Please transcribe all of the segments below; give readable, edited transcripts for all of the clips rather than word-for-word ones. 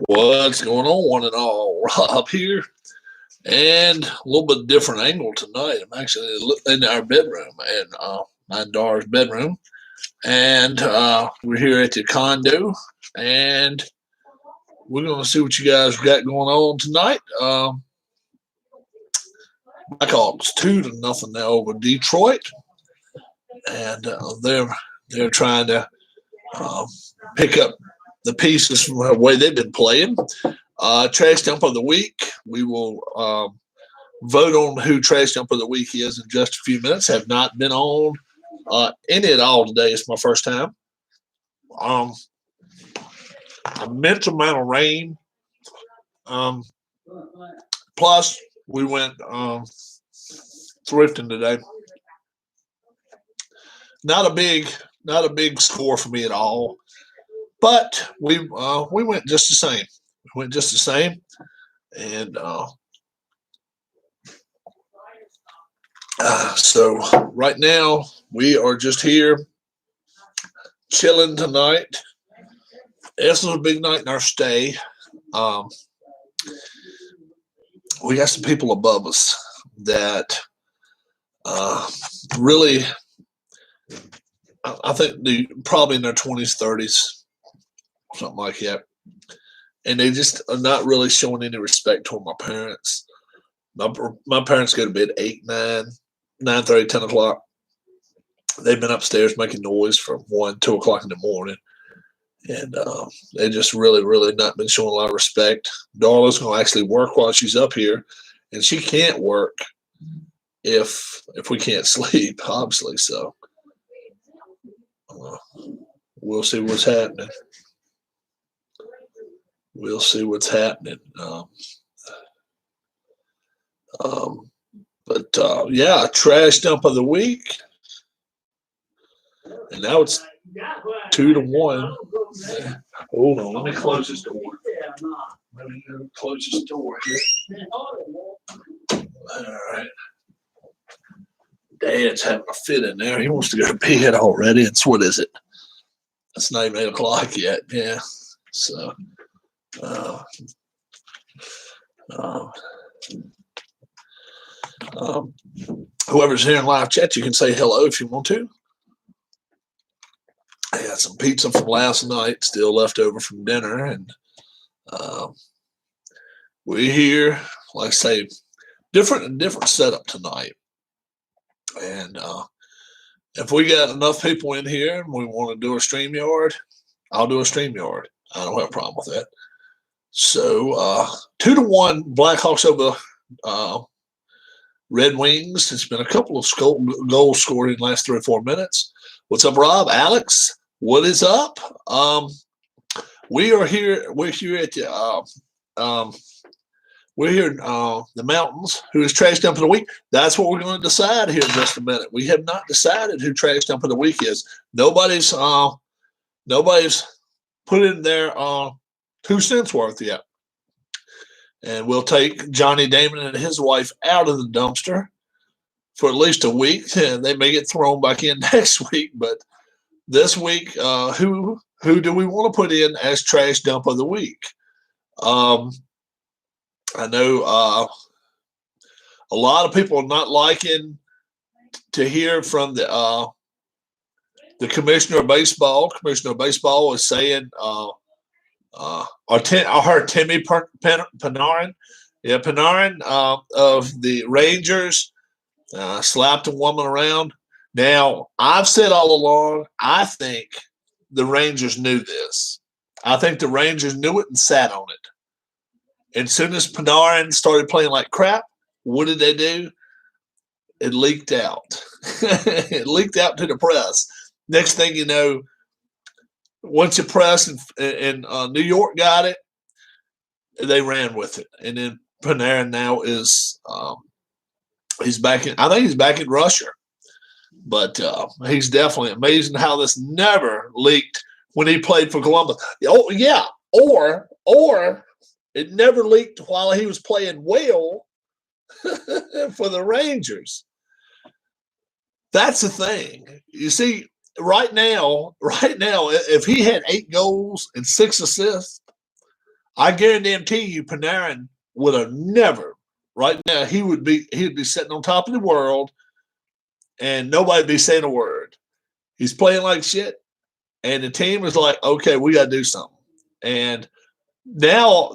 What's going on, one and all? Rob here, and a little bit different angle tonight. I'm actually in our bedroom, and my daughter's bedroom, and we're here at the condo, and we're going to see what you guys got going on tonight. Blackhawks 2-0 now over Detroit, and they're trying to pick up the pieces from the way they've been playing. Trash dump of the week. We will vote on who trash dump of the week is in just a few minutes. Have not been on any at all today. It's my first time. Immense amount of rain. Plus, we went thrifting today. Not a big score for me at all. But we went just the same. We went just the same, and so right now we are just here chilling tonight. This is a big night in our stay. We got some people above us that really, I think they probably in their 20s, 30s. Something like that. And they just are not really showing any respect toward my parents. My parents go to bed 8, 9, 9:30, 10 o'clock. They've been upstairs making noise from 1, 2 o'clock in the morning. And they just really not been showing a lot of respect. Darla's going to actually work while she's up here. And she can't work if we can't sleep, obviously. So we'll see what's happening. We'll see what's happening. Yeah, trash dump of the week. And now it's 2-1. Hold on, let me close this door. Let me close this door here. All right. Dad's having a fit in there. He wants to go to bed already. It's what is it? It's not even 8 o'clock yet. Yeah. So. Whoever's here in live chat, you can say hello if you want to. I had some pizza from last night, still left over from dinner, and we're here, like I say, different setup tonight. And if we got enough people in here and we want to do a StreamYard, I'll do a StreamYard. I don't have a problem with that. So 2-1 Blackhawks over Red Wings. It's been a couple of goals scored in the last 3 or 4 minutes. What's up, Rob? Alex, what is up? We are here. We're here at the we're here in the mountains. Who is trash dump of the week? That's what we're going to decide here in just a minute. We have not decided who trash dump of the week is. Nobody's put in their 2 cents worth yet. And we'll take Johnny Damon and his wife out of the dumpster for at least a week. And they may get thrown back in next week. But this week, who do we want to put in as trash dump of the week? I know a lot of people are not liking to hear from the commissioner of baseball. Commissioner of baseball is saying I heard Timmy Panarin, Panarin of the Rangers slapped a woman around. Now, I've said all along, I think the Rangers knew this. I think the Rangers knew it and sat on it. And as soon as Panarin started playing like crap, what did they do? It leaked out. It leaked out to the press. Next thing you know, once the press in New York got it, they ran with it. And then Panarin now is he's back in. I think he's back in Russia, but he's definitely amazing how this never leaked when he played for Columbus. Oh yeah, or it never leaked while he was playing well for the Rangers. That's the thing. You see. Right now, if he had 8 goals and 6 assists, I guarantee you, Panarin would have never. Right now, he'd be sitting on top of the world, and nobody'd be saying a word. He's playing like shit, and the team is like, okay, we got to do something. And now,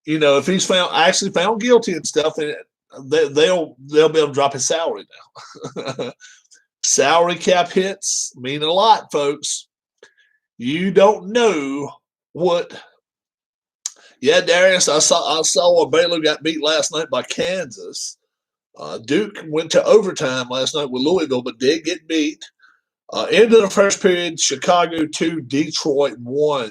if he's actually found guilty and stuff, they'll be able to drop his salary now. Salary cap hits mean a lot, folks. You don't know what. Yeah, Darius, I saw Baylor got beat last night by Kansas. Duke went to overtime last night with Louisville, but did get beat. End of the first period, Chicago 2, Detroit 1.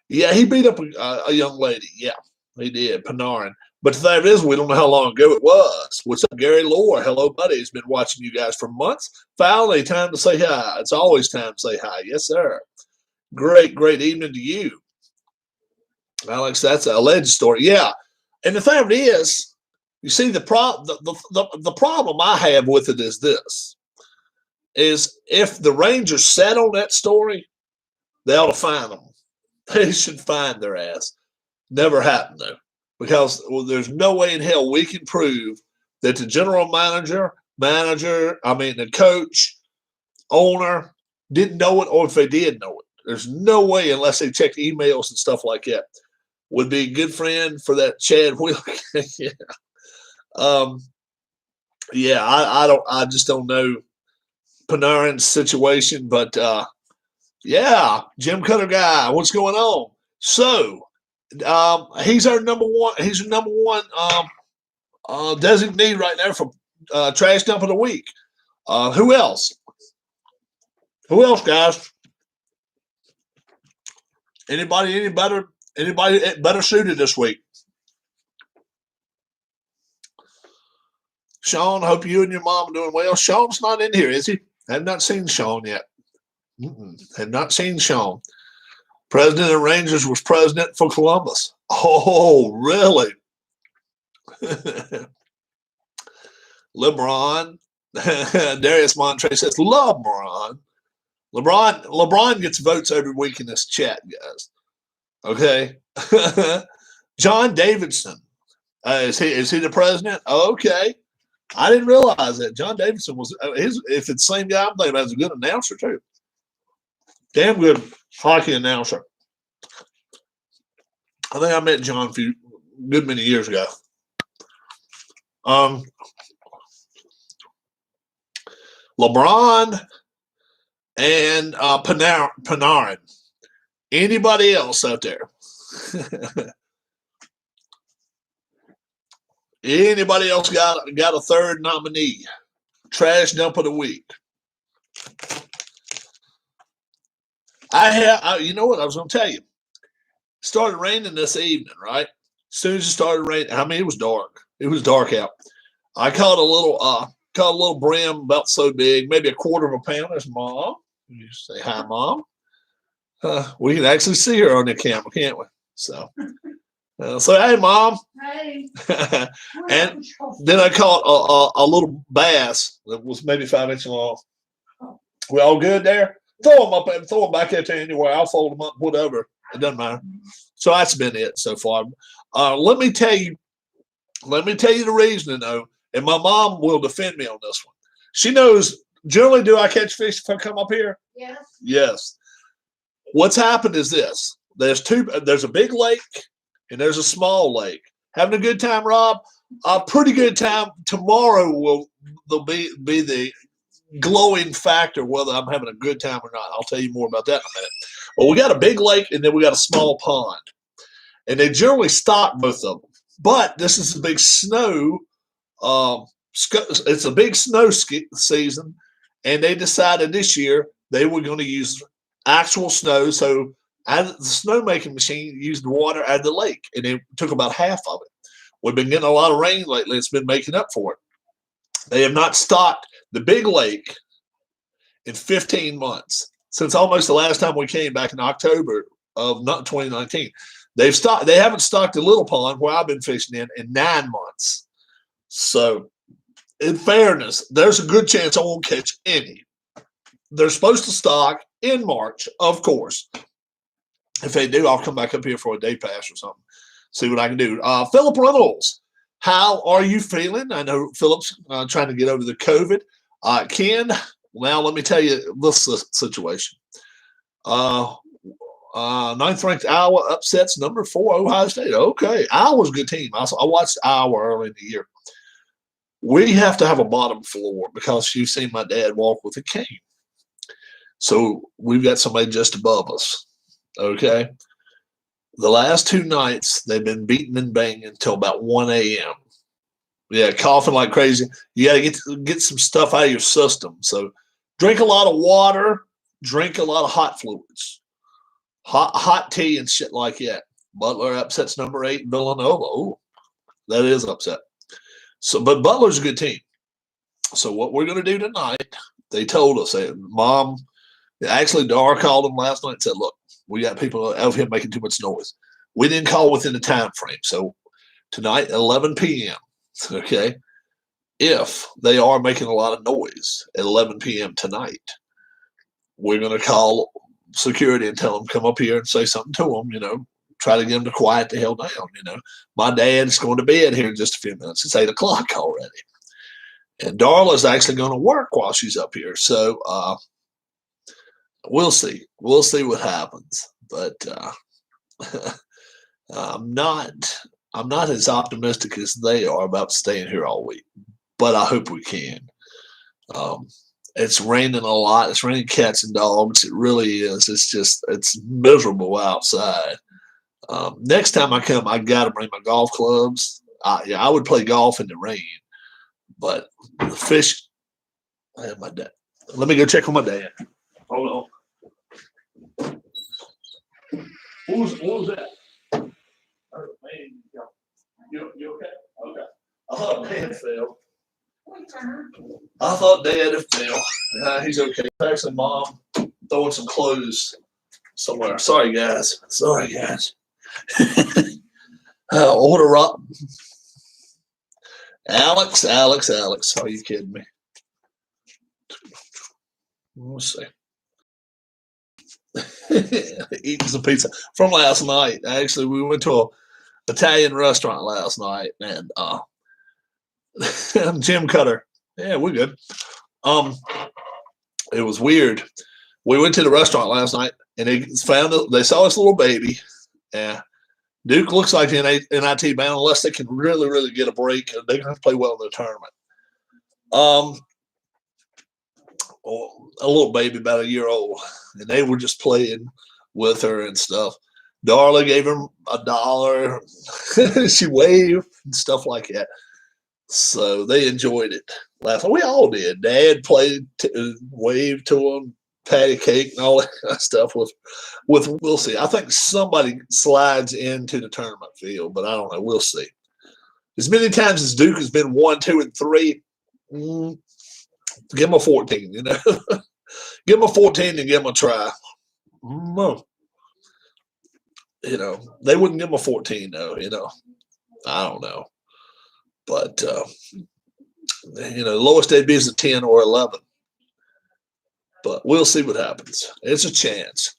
Yeah, he beat up a young lady. Yeah, he did, Panarin. But the thing is, we don't know how long ago it was. What's up, Gary Lohr? Hello, buddy. He's been watching you guys for months. Finally, time to say hi. It's always time to say hi. Yes, sir. Great evening to you. Alex, that's an alleged story. Yeah. And the thing of it is, you see, the problem I have with it is this, is if the Rangers sat on that story, they ought to fine them. They should fine their ass. Never happened, though, because there's no way in hell we can prove that the general manager, the coach, owner didn't know it, or if they did know it. There's no way, unless they checked emails and stuff like that. Would be a good friend for that Chad Wheeler. Yeah. I just don't know Panarin's situation, but yeah, Jim Cutter guy, what's going on? So he's our number one. He's your number one designee right now for trash dump of the week. Who else? Who else, guys? Anybody any better? Anybody better suited this week? Sean, hope you and your mom are doing well. Sean's not in here, is he? Have not seen Sean yet. Have not seen Sean. President of Rangers was president for Columbus. Oh, really? LeBron. Darius Montre says, LeBron. LeBron gets votes every week in this chat, guys. Okay. John Davidson. Is he the president? Okay. I didn't realize that. John Davidson was if it's the same guy I'm thinking about, is a good announcer too. Damn good hockey announcer. I think I met John a good many years ago. LeBron and Panarin. Anybody else out there? Anybody else got a third nominee? Trash dump of the week. You know what I was going to tell you? It started raining this evening, right? As soon as it started raining, it was dark. It was dark out. I caught a little brim about so big, maybe a quarter of a pound. That's Mom. You say hi, Mom. We can actually see her on the camera, can't we? So hey, Mom. Hey. And then I caught a little bass that was maybe 5 inches long. We all good there? Throw them back at you anywhere. I'll fold them up, whatever. It doesn't matter. So that's been it so far. Let me tell you the reasoning, though, and my mom will defend me on this one. She knows, generally, do I catch fish if I come up here? Yes. Yes. What's happened is this. There's a big lake and there's a small lake. Having a good time, Rob? A pretty good time. Tomorrow will be the glowing factor whether I'm having a good time or not. I'll tell you more about that in a minute. But we got a big lake and then we got a small pond. And they generally stock both of them. But this is a big snow. It's a big snow season. And they decided this year they were going to use actual snow. So the snowmaking machine used water out of the lake. And it took about half of it. We've been getting a lot of rain lately. It's been making up for it. They have not stocked the big lake in 15 months, since almost the last time we came back in October of 2019. They haven't stocked the little pond where I've been fishing in 9 months. So, in fairness, there's a good chance I won't catch any. They're supposed to stock in March, of course. If they do, I'll come back up here for a day pass or something. See what I can do. Philip Reynolds, how are you feeling? I know Philip's trying to get over the COVID. Ken, well, let me tell you this situation. Ninth ranked Iowa upsets number 4 Ohio State. Okay, Iowa's a good team. I watched Iowa early in the year. We have to have a bottom floor because you've seen my dad walk with a cane. So we've got somebody just above us. Okay. The last 2 nights, they've been beating and banging until about 1 a.m. Yeah, coughing like crazy. You got to get some stuff out of your system. So drink a lot of water, drink a lot of hot fluids, hot tea and shit like that. Butler upsets number 8 Villanova. Oh, that is upset. So, but Butler's a good team. So what we're going to do tonight, they told us, Mom, actually Dar called them last night and said, look, we got people out here making too much noise. We didn't call within the time frame. So tonight, 11 p.m., okay, if they are making a lot of noise at 11 p.m. tonight, we're going to call security and tell them come up here and say something to them, try to get them to quiet the hell down, My dad's going to bed here in just a few minutes. It's 8 o'clock already. And Darla's actually going to work while she's up here. So we'll see. We'll see what happens. But I'm not as optimistic as they are about staying here all week. But I hope we can. It's raining a lot. It's raining cats and dogs. It really is. It's miserable outside. Next time I come, I got to bring my golf clubs. I would play golf in the rain, but the fish. I have my dad. Let me go check on my dad. Hold on. What was that? Oh, man, you okay? Okay. I thought Dad fell. I thought Dad had fell. He's okay. Actually, Mom throwing some clothes somewhere. Sorry, guys. Order up. Alex. Are you kidding me? Let's see. Eating some pizza from last night. Actually, we went to an Italian restaurant last night, and Jim Cutter. Yeah, we're good. It was weird. We went to the restaurant last night, and they saw this little baby. Yeah, Duke looks like an NIT bound unless they can really, really get a break. They're going to play well in the tournament. A little baby about a year old, and they were just playing with her and stuff. Darla gave him $1. She waved and stuff like that. So they enjoyed it last night. We all did. Dad played, waved to him, patty cake and all that kind of stuff with we'll see. I think somebody slides into the tournament field, but I don't know. We'll see. As many times as Duke has been 1, 2, and 3, give them a 14, Give them a 14 and give them a try. They wouldn't give them a 14, though, I don't know. But, the lowest they'd be is a 10 or 11. But we'll see what happens. It's a chance.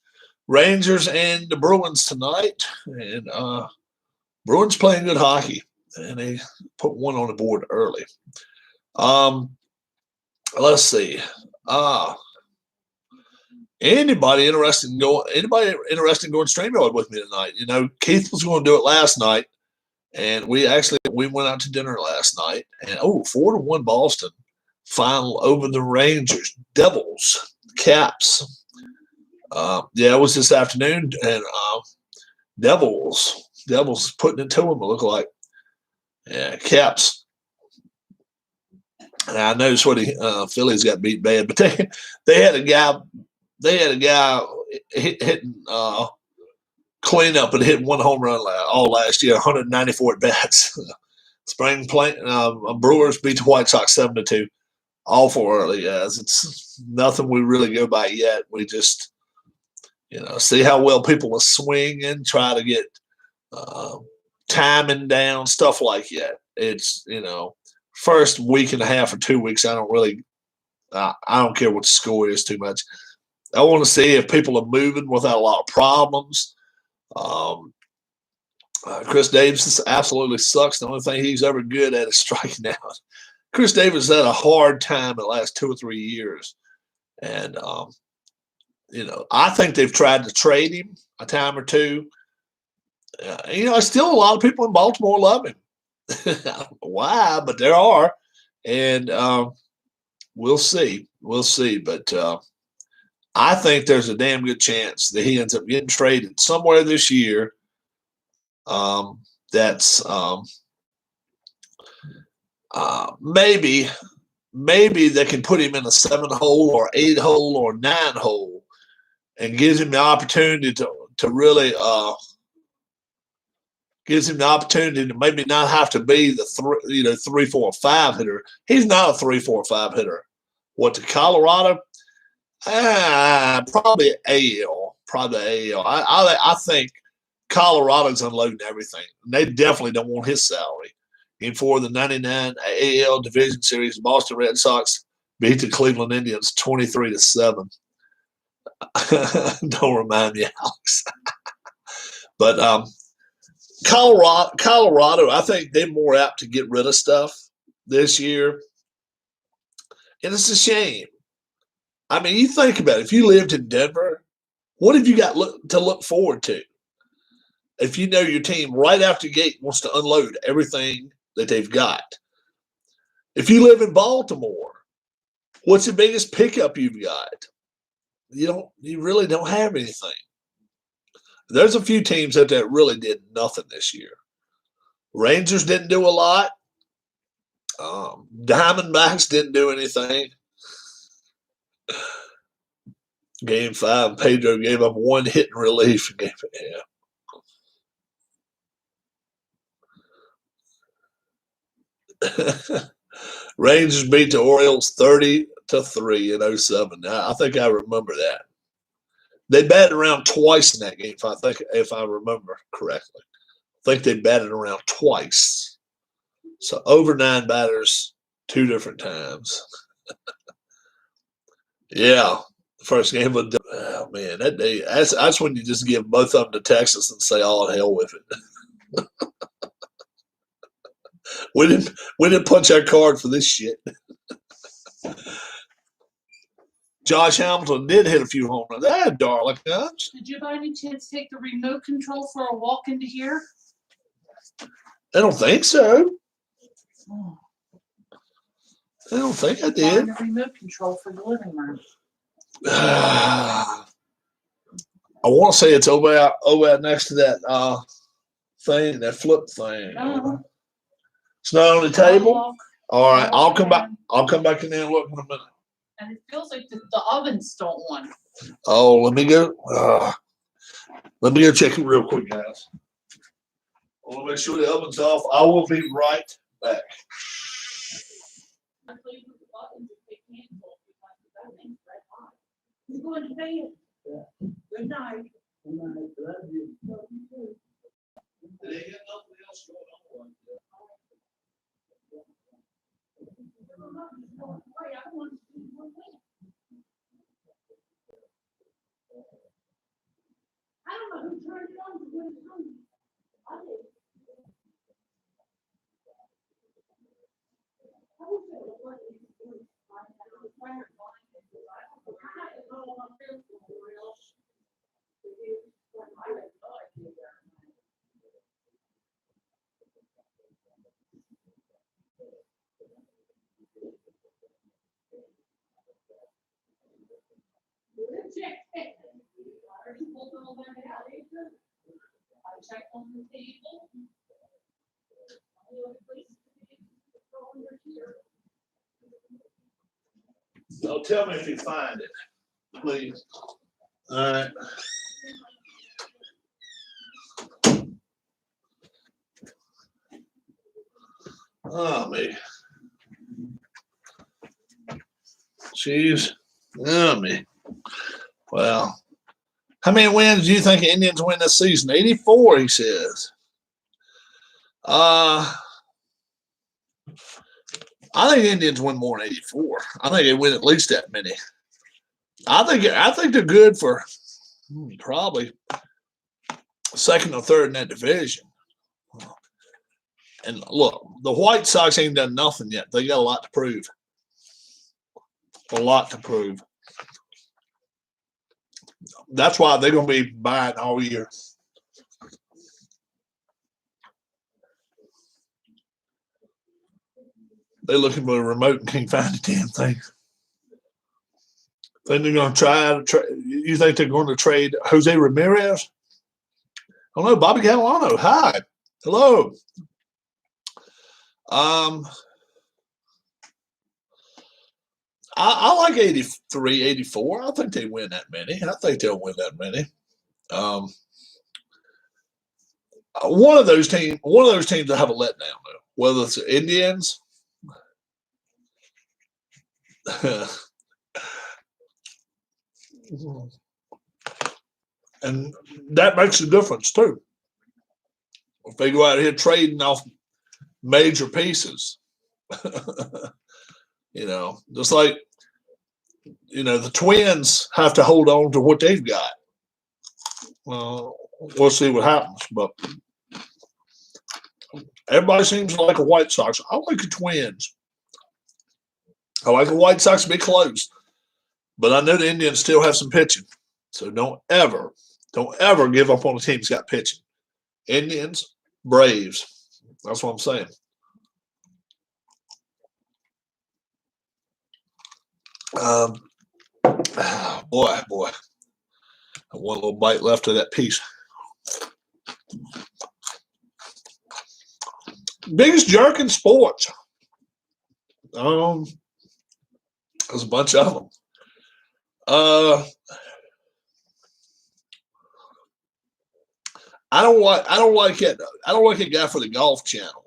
Rangers and the Bruins tonight. And Bruins playing good hockey. And they put one on the board early. Let's see. Anybody interested in going StreamYard with me tonight? Keith was going to do it last night. And we went out to dinner last night. And 4-1 Boston. Final over the Rangers. Devils. Caps. It was this afternoon. And Devils putting it to them, it looked like. Yeah, Caps. And I noticed Phillies got beat bad, but they had a guy hitting cleanup and hitting one home run all last year, 194 at bats. Spring play, Brewers beat the White Sox 7-2. All for early, guys. It's nothing we really go by yet. We just, see how well people are swinging, try to get timing down, stuff like that. It's, first week and a half or 2 weeks, I don't care what the score is too much. I want to see if people are moving without a lot of problems. Chris Davis absolutely sucks. The only thing he's ever good at is striking out. Chris Davis had a hard time in the last 2 or 3 years. And, I think they've tried to trade him a time or two. Still a lot of people in Baltimore love him. I don't know why, but there are. And we'll see. We'll see. But I think there's a damn good chance that he ends up getting traded somewhere this year. That's maybe they can put him in a 7-hole or 8-hole or 9-hole and gives him the opportunity to really gives him the opportunity to maybe not have to be the 3, 4, 5 hitter. He's not a 3, 4, 5 hitter. What to Colorado? Probably AL. Probably AL. I think Colorado's unloading everything. They definitely don't want his salary. And for the 99 AL Division Series, the Boston Red Sox beat the Cleveland Indians 23-7. Don't remind me, Alex. But Colorado, I think they're more apt to get rid of stuff this year. And it's a shame. I mean, you think about it. If you lived in Denver, what have you got to look forward to? If you know your team right after the gate wants to unload everything that they've got. If you live in Baltimore, what's the biggest pickup you've got? You really don't have anything. There's a few teams that really did nothing this year. Rangers didn't do a lot. Diamondbacks didn't do anything. Game 5, Pedro gave up 1 hit in relief. Rangers beat the Orioles 30-3 in 2007. I think I remember that. They batted around twice in that game, if I remember correctly. I think they batted around twice. So over 9 batters 2 different times. Yeah. First game of oh man, that day that's when you just give both of them to Texas and say, "Oh, hell with it." we didn't punch our card for this shit. Josh Hamilton did hit a few home runs. That darling guns. Did you by any chance take the remote control for a walk into here? I don't think so. I don't think I did. The remote control for the living room. I want to say it's over out next to that thing, that flip thing. No. It's not on the table. Walk. All right, I'll come back. I'll come back in there and look in a minute. And it feels like the oven's still on. Oh, let me go. Let me go check it real quick, guys. I want to make sure the oven's off. I will be right back. You're going to bed. Yeah. Good night. Good night. Love you. Love you too. They got nothing else going on. I don't know who turned it on to when it's hungry. I did. I wish it was like it was like I was trying to find it. I had to go on there somewhere else. I had no idea there. I checked on the table. So tell me if you find it, please. All right. Oh, me. Jeez. Oh, me. Well, how many wins do you think the Indians win this season? 84, he says. I think the Indians win more than 84. I think they win at least that many. I think they're good for probably second or third in that division. And look, the White Sox ain't done nothing yet. They got a lot to prove. A lot to prove. That's why they're going to be buying all year. They're looking for a remote and can't find the damn thing. Think they're going to try to trade? You think they're going to trade Jose Ramirez? I don't know. Bobby Catalano. Hi. Hello. I like 83, 84. I think they win that many. I think they'll win that many. One of those teams will have a letdown though. Whether it's the Indians, and that makes a difference too. If they go out here trading off major pieces, just like the Twins have to hold on to what they've got. Well, we'll see what happens, but everybody seems to like a White Sox. I like the Twins. I like the White Sox to be close, but I know the Indians still have some pitching. So don't ever give up on a team that's got pitching. Indians, Braves. That's what I'm saying. Boy. One little bite left of that piece. Biggest jerk in sports. There's a bunch of them. I don't like it. I don't like a guy for the Golf Channel.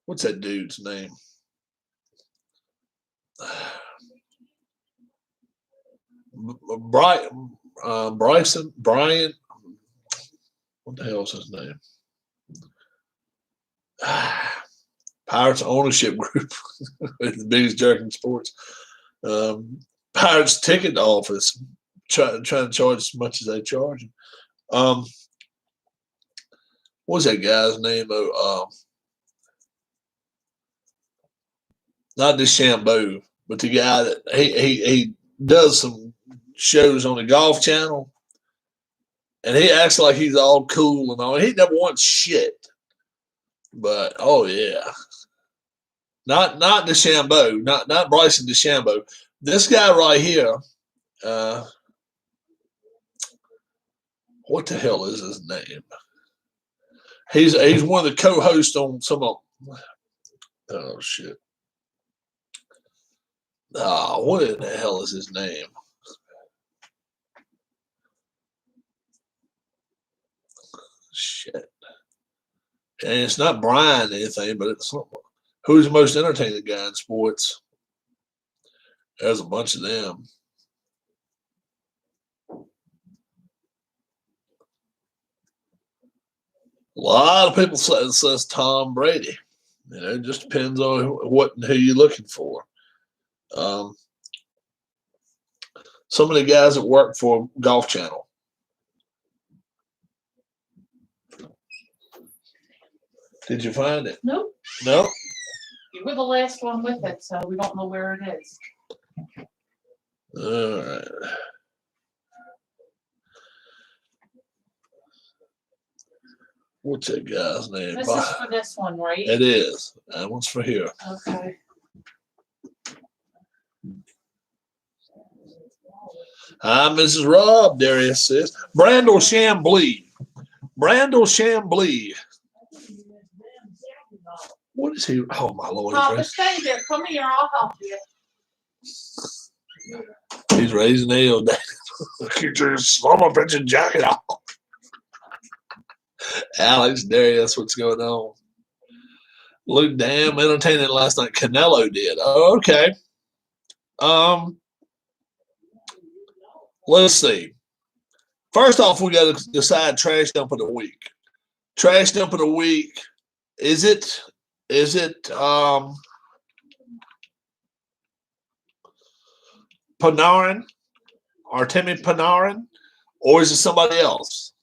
What's that dude's name? Brian. What the hell is his name? Pirates Ownership Group, the biggest jerk in sports. Pirates ticket office trying to charge as much as they charge. What's that guy's name? Not DeChambeau, but the guy that he does some shows on the Golf Channel, and he acts like he's all cool and all. He never wants shit. But oh yeah, not DeChambeau, not Bryson DeChambeau. This guy right here. What the hell is his name? He's one of the co-hosts on some of. Oh shit. What in the hell is his name? Shit. And it's not Brian or anything, but it's who's the most entertaining guy in sports. There's a bunch of them. A lot of people says Tom Brady. It just depends on what and who you're looking for. Some of the guys that work for Golf Channel. Did you find it? Nope. No? You were the last one with it, so we don't know where it is. All right. What's that guy's name? This is for this one, right? It is. That one's for here. Okay. Hi, Mrs. Rob, Darius says. Brandel Chambly. What is he? Oh, my Lord. Papa, stay there. Come here. I'll help you. He's raising hell. Get your son of a bitch jacket off. Alex, Darius, what's going on? Luke, damn entertaining last night. Canelo did. Oh, okay. Let's see. First off, we got to decide trash dump of the week. Trash dump of the week. Is it Panarin, Artemi Panarin, Or is it somebody else?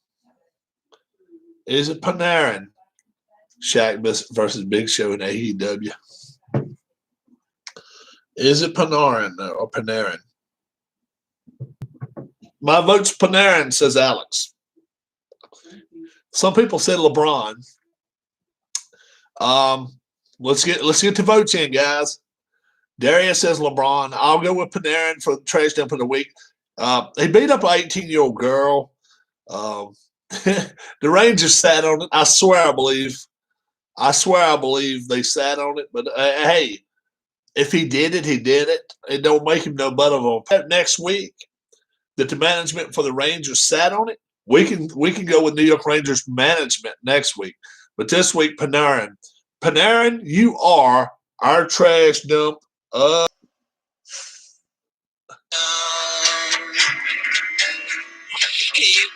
Is it Panarin? Shaq versus Big Show in AEW. Is it Panarin or Panarin? My vote's Panarin, says Alex. Some people said LeBron. Let's get the votes in, guys. Darius says LeBron. I'll go with Panarin for the trash dump of the week. He beat up an 18-year-old girl. The Rangers sat on it. I swear I believe they sat on it. But hey, if he did it, he did it. It don't make him no butt of a next week that the management for the Rangers sat on it. We can go with New York Rangers management next week. But this week, Panarin. Panarin, you are our trash dump. You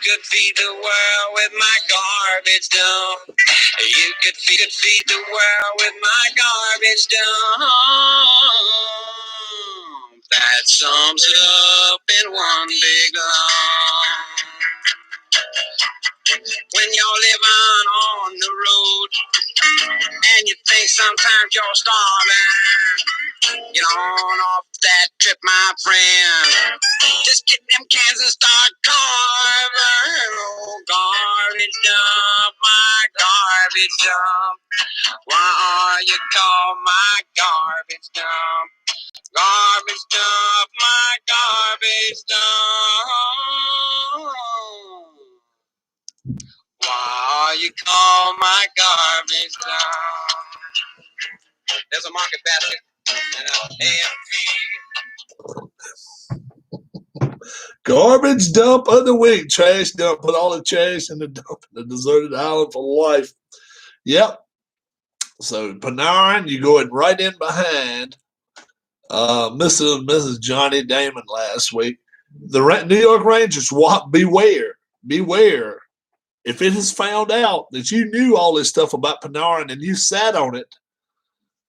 could feed the world with my garbage dump. You could feed the world with my garbage dump. That sums it up in one big lump. When you're living on the road and you think sometimes you're starving, get on off that trip, my friend. Just get them cans and start carving. Oh, garbage dump, my garbage dump. Why are you called my garbage dump? Garbage dump, my garbage dump. Why are you called my garbage dump? There's a market basket and a Garbage dump of the week. Trash dump. Put all the trash in the dump in the deserted island for life. Yep. So Panarin, you going right in behind Mr. and Mrs. Johnny Damon last week. The New York Rangers, beware. If it is found out that you knew all this stuff about Panarin and you sat on it,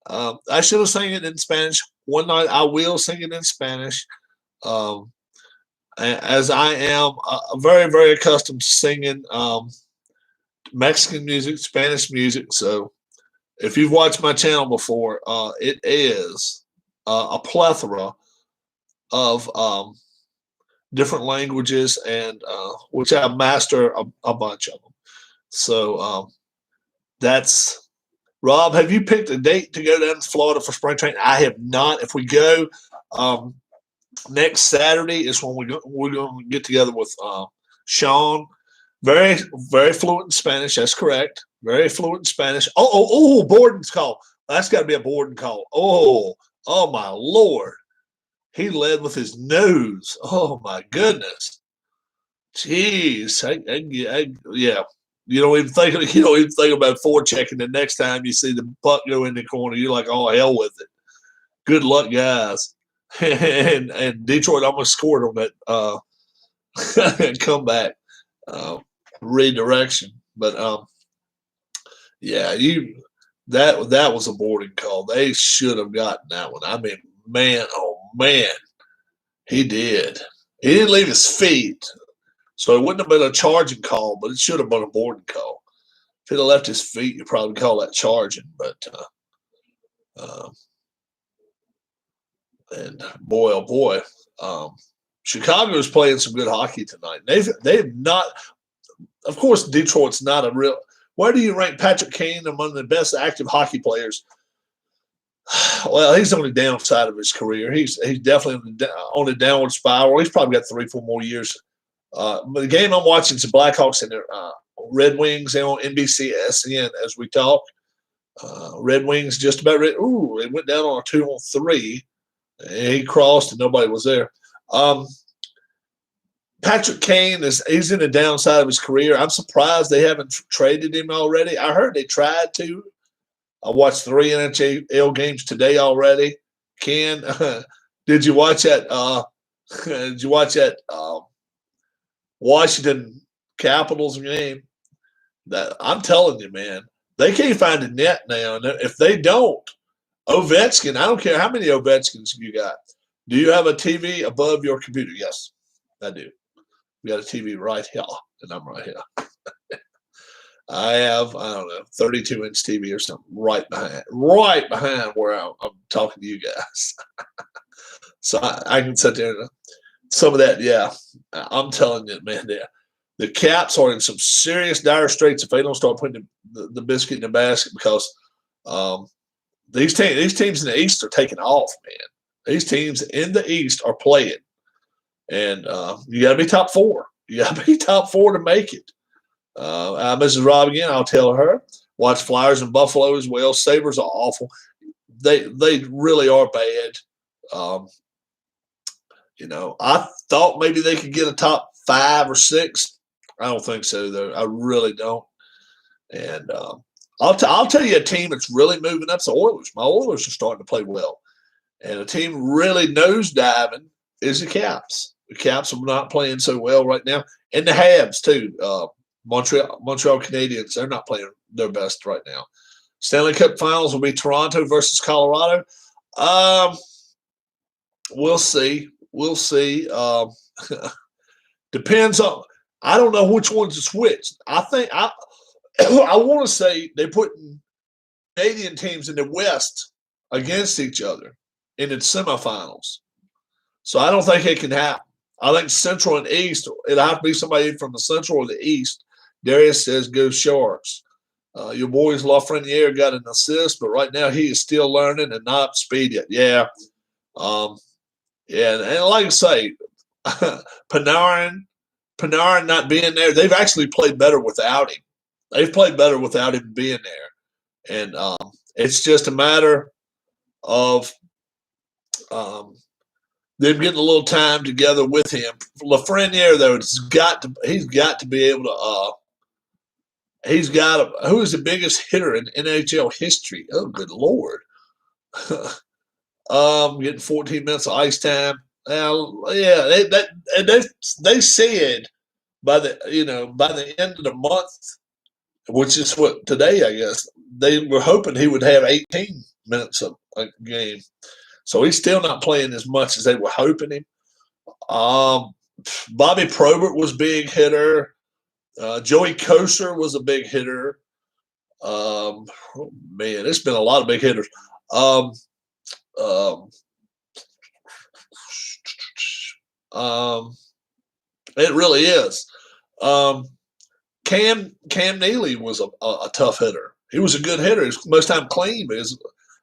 I should have sang it in Spanish. One night I will sing it in Spanish, as I am very, very accustomed to singing Mexican music, Spanish music. So if you've watched my channel before, it is a plethora of different languages, and which I master a bunch of them. So that's Rob. Have you picked a date to go down to Florida for spring training? I have not. If we go next Saturday, is when we're going to get together with Sean. Very, very fluent in Spanish. That's correct. Very fluent in Spanish. Oh! Borden's call. That's got to be a Borden call. Oh my Lord. He led with his nose. Oh my goodness. Jeez. Yeah. You don't even think about forechecking the next time you see the puck go in the corner. You're like, oh, hell with it. Good luck, guys. and Detroit almost scored on that comeback redirection. But yeah, that was a boarding call. They should have gotten that one. I mean, man, he did. He didn't leave his feet, so it wouldn't have been a charging call, but it should have been a boarding call. If he'd have left his feet, you'd probably call that charging. But and boy, oh boy, Chicago is playing some good hockey tonight. They've not. Of course, Detroit's not a real. Where do you rank Patrick Kane among the best active hockey players? Well, he's on the downside of his career. He's definitely on the downward spiral. He's probably got 3-4 more years. But the game I'm watching is the Blackhawks and the Red Wings on NBC-SN as we talk. Red Wings just about ready. Ooh, it went down on a 2-on-3. He crossed and nobody was there. Patrick Kane he's in the downside of his career. I'm surprised they haven't traded him already. I heard they tried to. I watched 3 NHL games today already. Ken, did you watch that? Did you watch that Washington Capitals game? That I'm telling you, man, they can't find a net now. And if they don't, Ovechkin, I don't care how many Ovechkins you got. Do you have a TV above your computer? Yes, I do. We got a TV right here, and I'm right here. I have, I don't know, 32-inch TV or something right behind where I'm talking to you guys. So I can sit there and some of that, yeah. I'm telling you, man, the Caps are in some serious dire straits if they don't start putting the biscuit in the basket because these teams in the East are taking off, man. These teams in the East are playing, and you got to be top four. You got to be top four to make it. Mrs. Rob again, I'll tell her. Watch Flyers and Buffalo as well. Sabres are awful. They really are bad. I thought maybe they could get a top 5 or 6. I don't think so, though. I really don't. And I'll tell you a team that's really moving up. The Oilers. My Oilers are starting to play well. And a team really nosediving is the Caps. The Caps are not playing so well right now. And the Habs, too. Montreal Canadiens, they're not playing their best right now. Stanley Cup Finals will be Toronto versus Colorado. We'll see. We'll see. Depends on. I don't know which one's to switch. I think I want to say they're putting Canadian teams in the West against each other in the semifinals. So I don't think it can happen. I think Central and East, it'll have to be somebody from the Central or the East. Darius says go Sharks. Your boys Lafreniere got an assist, but right now he is still learning and not up to speed yet. Yeah. And like I say, Panarin not being there, they've actually played better without him. They've played better without him being there. And it's just a matter of them getting a little time together with him. Lafreniere, though, he's got to be able to who is the biggest hitter in NHL history? Oh, good Lord. Getting 14 minutes of ice time. Yeah, they said by the end of the month, which is what today, I guess, they were hoping he would have 18 minutes of a game. So he's still not playing as much as they were hoping him. Bobby Probert was a big hitter. Joey Kocur was a big hitter. Man, it's been a lot of big hitters. It really is. Cam Neely was a tough hitter. He was a good hitter. He was most time clean.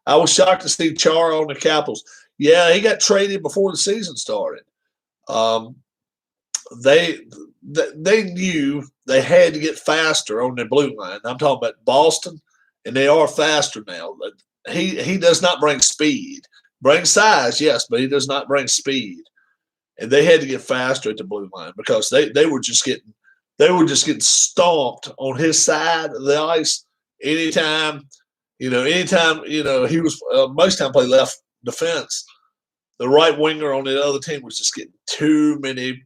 I was shocked to see Chara on the Capitals. Yeah, he got traded before the season started. They knew they had to get faster on their blue line. I'm talking about Boston, and they are faster now. He does not bring speed. Brings size, yes, but he does not bring speed. And they had to get faster at the blue line because they were just getting stomped on his side of the ice anytime. He was most time play left defense. The right winger on the other team was just getting too many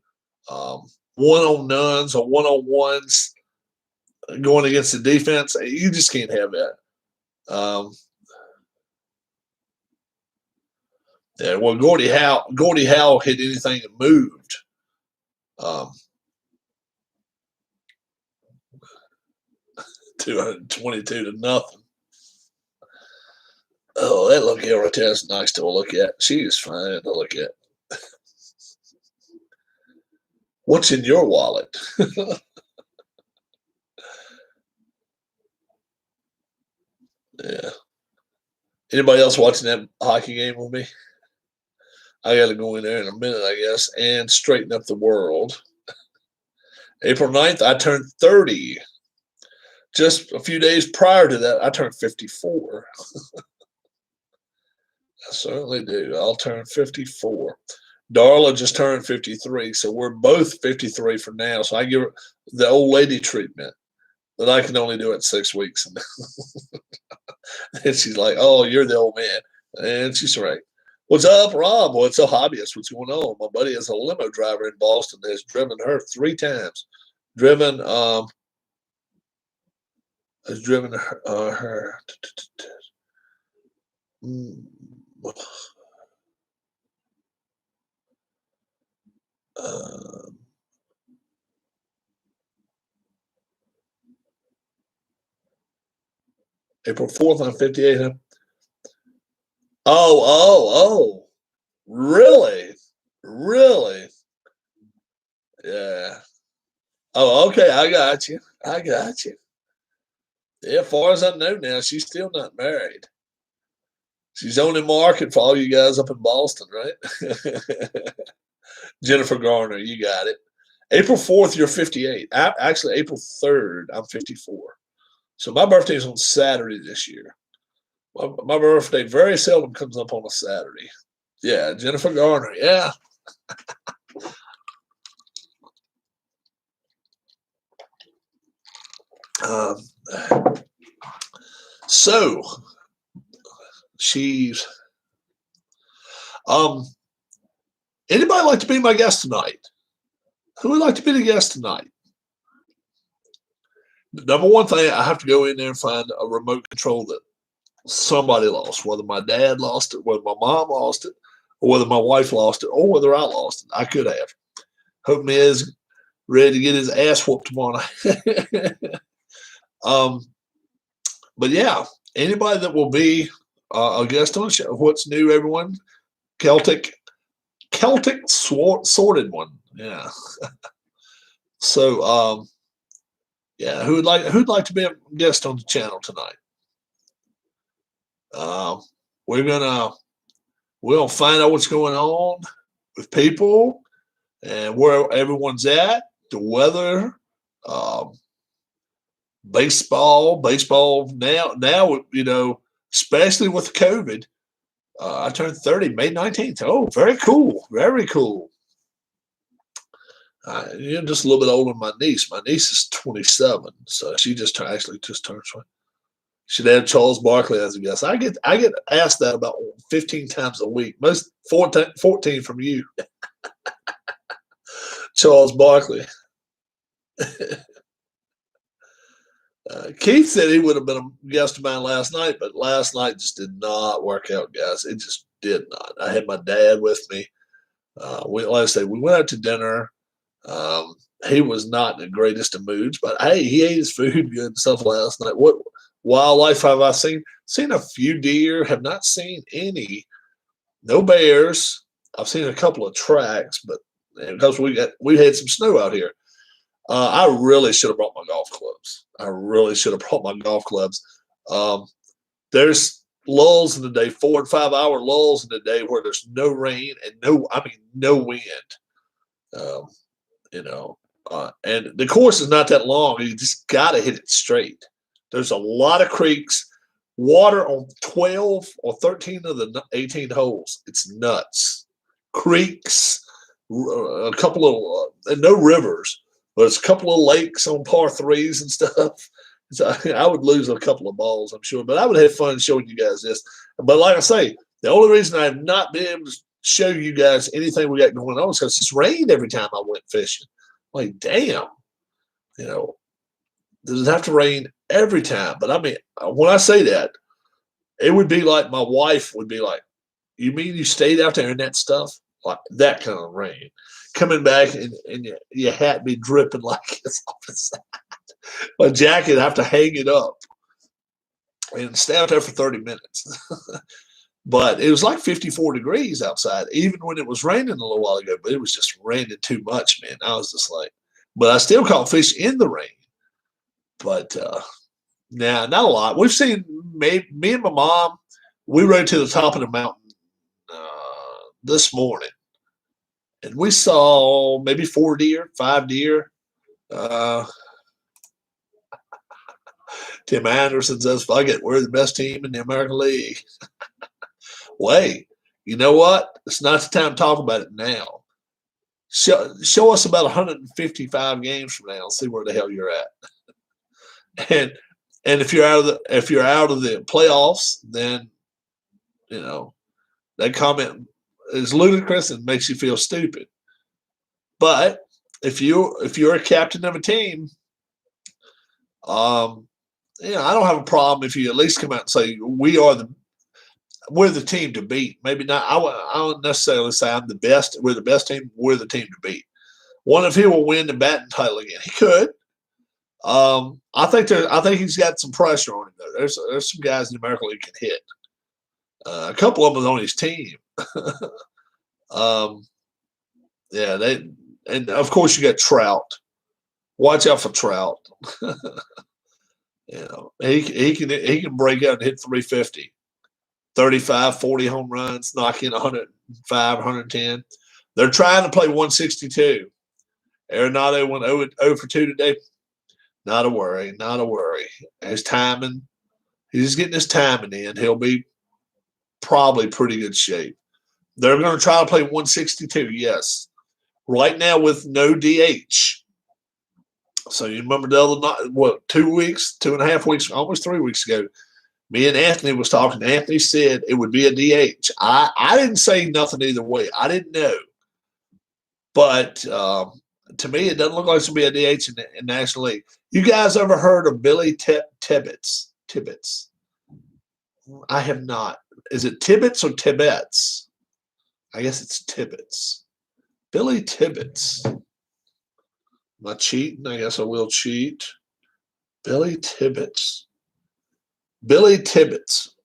one-on-nones or one-on-ones going against the defense. You just can't have that. Yeah, well, Gordie Howe hit anything that moved. 222 to nothing. Oh, that look here right there is nice to look at. She is fine to look at. What's in your wallet? Yeah. Anybody else watching that hockey game with me? I got to go in there in a minute, I guess, and straighten up the world. April 9th, I turned 30. Just a few days prior to that, I turned 54. I certainly do. I'll turn 54. Darla just turned 53, so we're both 53 for now. So I give her the old lady treatment that I can only do it 6 weeks. And she's like, "Oh, you're the old man," and she's right. What's up, Rob? What's a hobbyist? What's going on? My buddy is a limo driver in Boston that has driven her 3 times. Has driven her. April 4th, I'm 58. Huh? Oh. Really? Really? Yeah. Oh, okay. I got you. Yeah, as far as I know now, she's still not married. She's only market for all you guys up in Boston, right? Jennifer Garner, you got it. April 4th, you're 58. Actually, April 3rd, I'm 54. So my birthday is on Saturday this year. My birthday very seldom comes up on a Saturday. Yeah, Jennifer Garner. Yeah. So she's anybody like to be my guest tonight? Who would like to be the guest tonight? The number one thing, I have to go in there and find a remote control that somebody lost, whether my dad lost it, whether my mom lost it, or whether my wife lost it, or whether I lost it. I could have. Hope Miz ready to get his ass whooped tomorrow night. But yeah, anybody that will be a guest on the show, what's new, everyone? Celtic sorted one. Yeah. So yeah, who'd like to be a guest on the channel tonight? We'll find out what's going on with people and where everyone's at, the weather, baseball now, especially with COVID. I turned 30 May 19th. Oh, very cool. Very cool. You're just a little bit older than my niece. My niece is 27, so she just turned 20. Should add Charles Barkley as a guest. I get asked that about 15 times a week. Most 14 from you. Charles Barkley. Keith said he would have been a guest of mine last night, but last night just did not work out, guys. It just did not. I had my dad with me. Like I said, we went out to dinner. He was not in the greatest of moods, but hey, he ate his food good and stuff last night. What wildlife have I seen? Seen a few deer. Have not seen any. No bears. I've seen a couple of tracks, but because we had some snow out here. I really should have brought my golf clubs. There's lulls in the day, 4 and 5 hour lulls in the day where there's no rain and no wind. And the course is not that long. You just got to hit it straight. There's a lot of creeks, water on 12 or 13 of the 18 holes. It's nuts. Creeks, a couple of and no rivers. But it's a couple of lakes on par threes and stuff. So I would lose a couple of balls, I'm sure. But I would have fun showing you guys this. But like I say, the only reason I have not been able to show you guys anything we got going on is because it's rained every time I went fishing. Like, damn. Does it have to rain every time? But I mean, when I say that, it would be like my wife would be like, you mean you stayed out there in that stuff? Like that kind of rain. Coming back and your hat be dripping like it's off the side. My jacket, I have to hang it up and stay out there for 30 minutes. But it was like 54 degrees outside, even when it was raining a little while ago. But it was just raining too much, man. I was just like, but I still caught fish in the rain. But nah, not a lot. We've seen me and my mom. We rode to the top of the mountain this morning. And we saw maybe 4 deer, 5 deer. Tim Anderson says, fuck it, we're the best team in the American League. Wait, you know what? It's not the time to talk about it now. Show us about 155 games from now and see where the hell you're at. And if you're out of the playoffs, then that comment is ludicrous and makes you feel stupid. But if you're a captain of a team, I don't have a problem if you at least come out and say we're the team to beat. Maybe not. I wouldn't necessarily say I'm the best. We're the best team. We're the team to beat. One of you will win the batting title again. He could. I think he's got some pressure on him though. There's some guys in the American League can hit. A couple of them on his team. Yeah, and of course you got Trout. Watch out for Trout. He can break out and hit 350, 35, 40 home runs, knock in 105, 110. They're trying to play 162. Arenado went 0 for 2 today. Not a worry, not a worry. His timing, he's getting his timing in. He'll be probably pretty good shape. They're going to try to play 162, yes. Right now with no DH. So you remember the other night, 2.5 weeks, almost 3 weeks ago, me and Anthony was talking. Anthony said it would be a DH. I didn't say nothing either way. I didn't know. But to me, it doesn't look like it's going to be a DH in National League. You guys ever heard of Billy Tibbetts? Tibbetts. I have not. Is it Tibbetts or Tibbetts? I guess it's Tibbetts. Billy Tibbetts. Am I cheating? I guess I will cheat. Billy Tibbetts. Billy Tibbetts.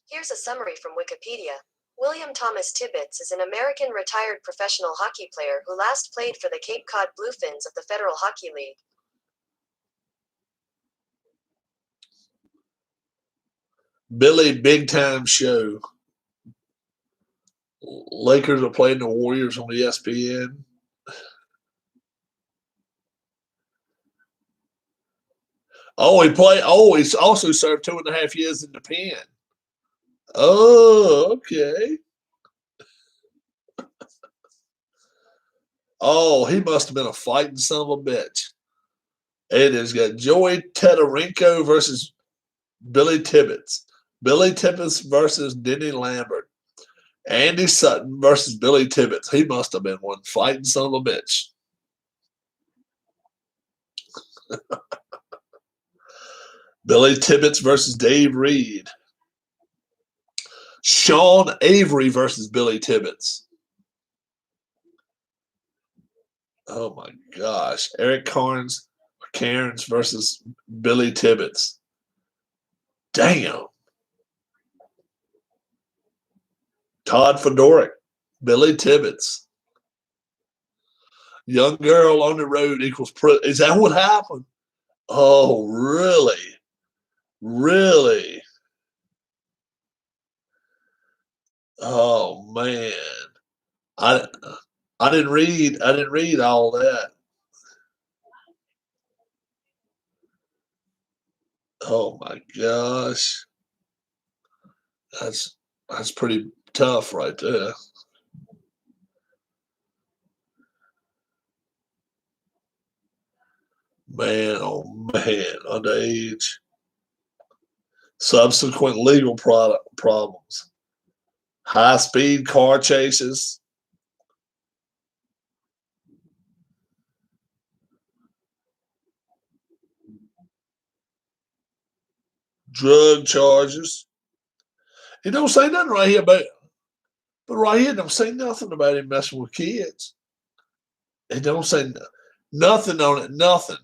Here's a summary from Wikipedia. William Thomas Tibbetts is an American retired professional hockey player who last played for the Cape Cod Bluefins of the Federal Hockey League. Billy Big Time Show. Lakers are playing the Warriors on ESPN. He also served 2.5 years in the pen. Oh, okay. Oh, he must have been a fighting son of a bitch. It has got Joey Tetarenko versus Billy Tibbetts. Billy Tibbetts versus Denny Lambert. Andy Sutton versus Billy Tibbetts. He must have been one fighting son of a bitch. Billy Tibbetts versus Dave Reed. Sean Avery versus Billy Tibbetts. Oh my gosh. Eric Cairns versus Billy Tibbetts. Damn. Todd Fedoruk, Billy Tibbetts. Young girl on the road equals is that what happened? Oh, really? Really? Oh man. I didn't read all that. Oh my gosh. That's pretty tough right there. Man, oh man, underage. Subsequent legal problems. High-speed car chases. Drug charges. He don't say nothing right here about it. But right here, don't say nothing about him messing with kids. He don't say nothing on it, nothing.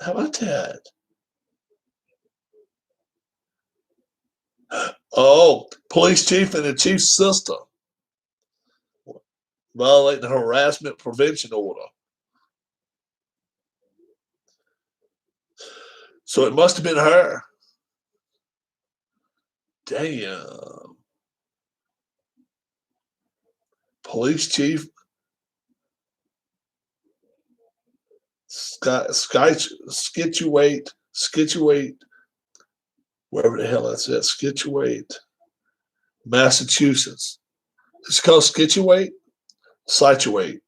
How about that? Oh, police chief and the chief's sister violating the harassment prevention order. So it must have been her. Damn. Police chief Scituate, wherever the hell that's at, Scituate, Massachusetts. It's called Scituate? Situate.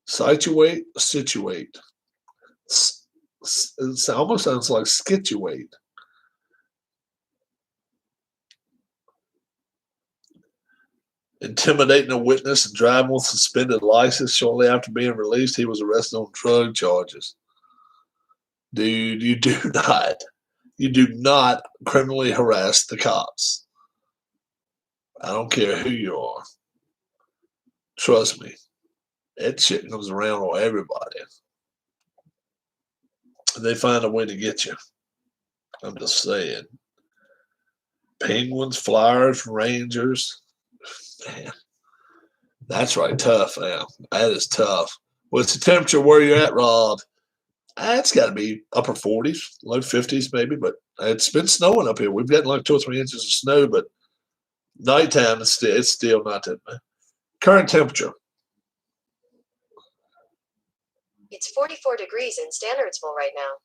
Situate. It almost sounds like Scituate. Intimidating a witness and driving with suspended license. Shortly after being released, he was arrested on drug charges. Dude, you do not criminally harass the cops. I don't care who you are. Trust me, that shit comes around on everybody. They find a way to get you. I'm just saying. Penguins, Flyers, Rangers. Man, that's right. Tough, man. That is tough. What's the temperature where you're at, Rob? It's got to be upper 40s, low 50s maybe, but it's been snowing up here. We've gotten like 2 or 3 inches of snow, but nighttime it's still not that bad. Current temperature. It's 44 degrees in Standardsville right now.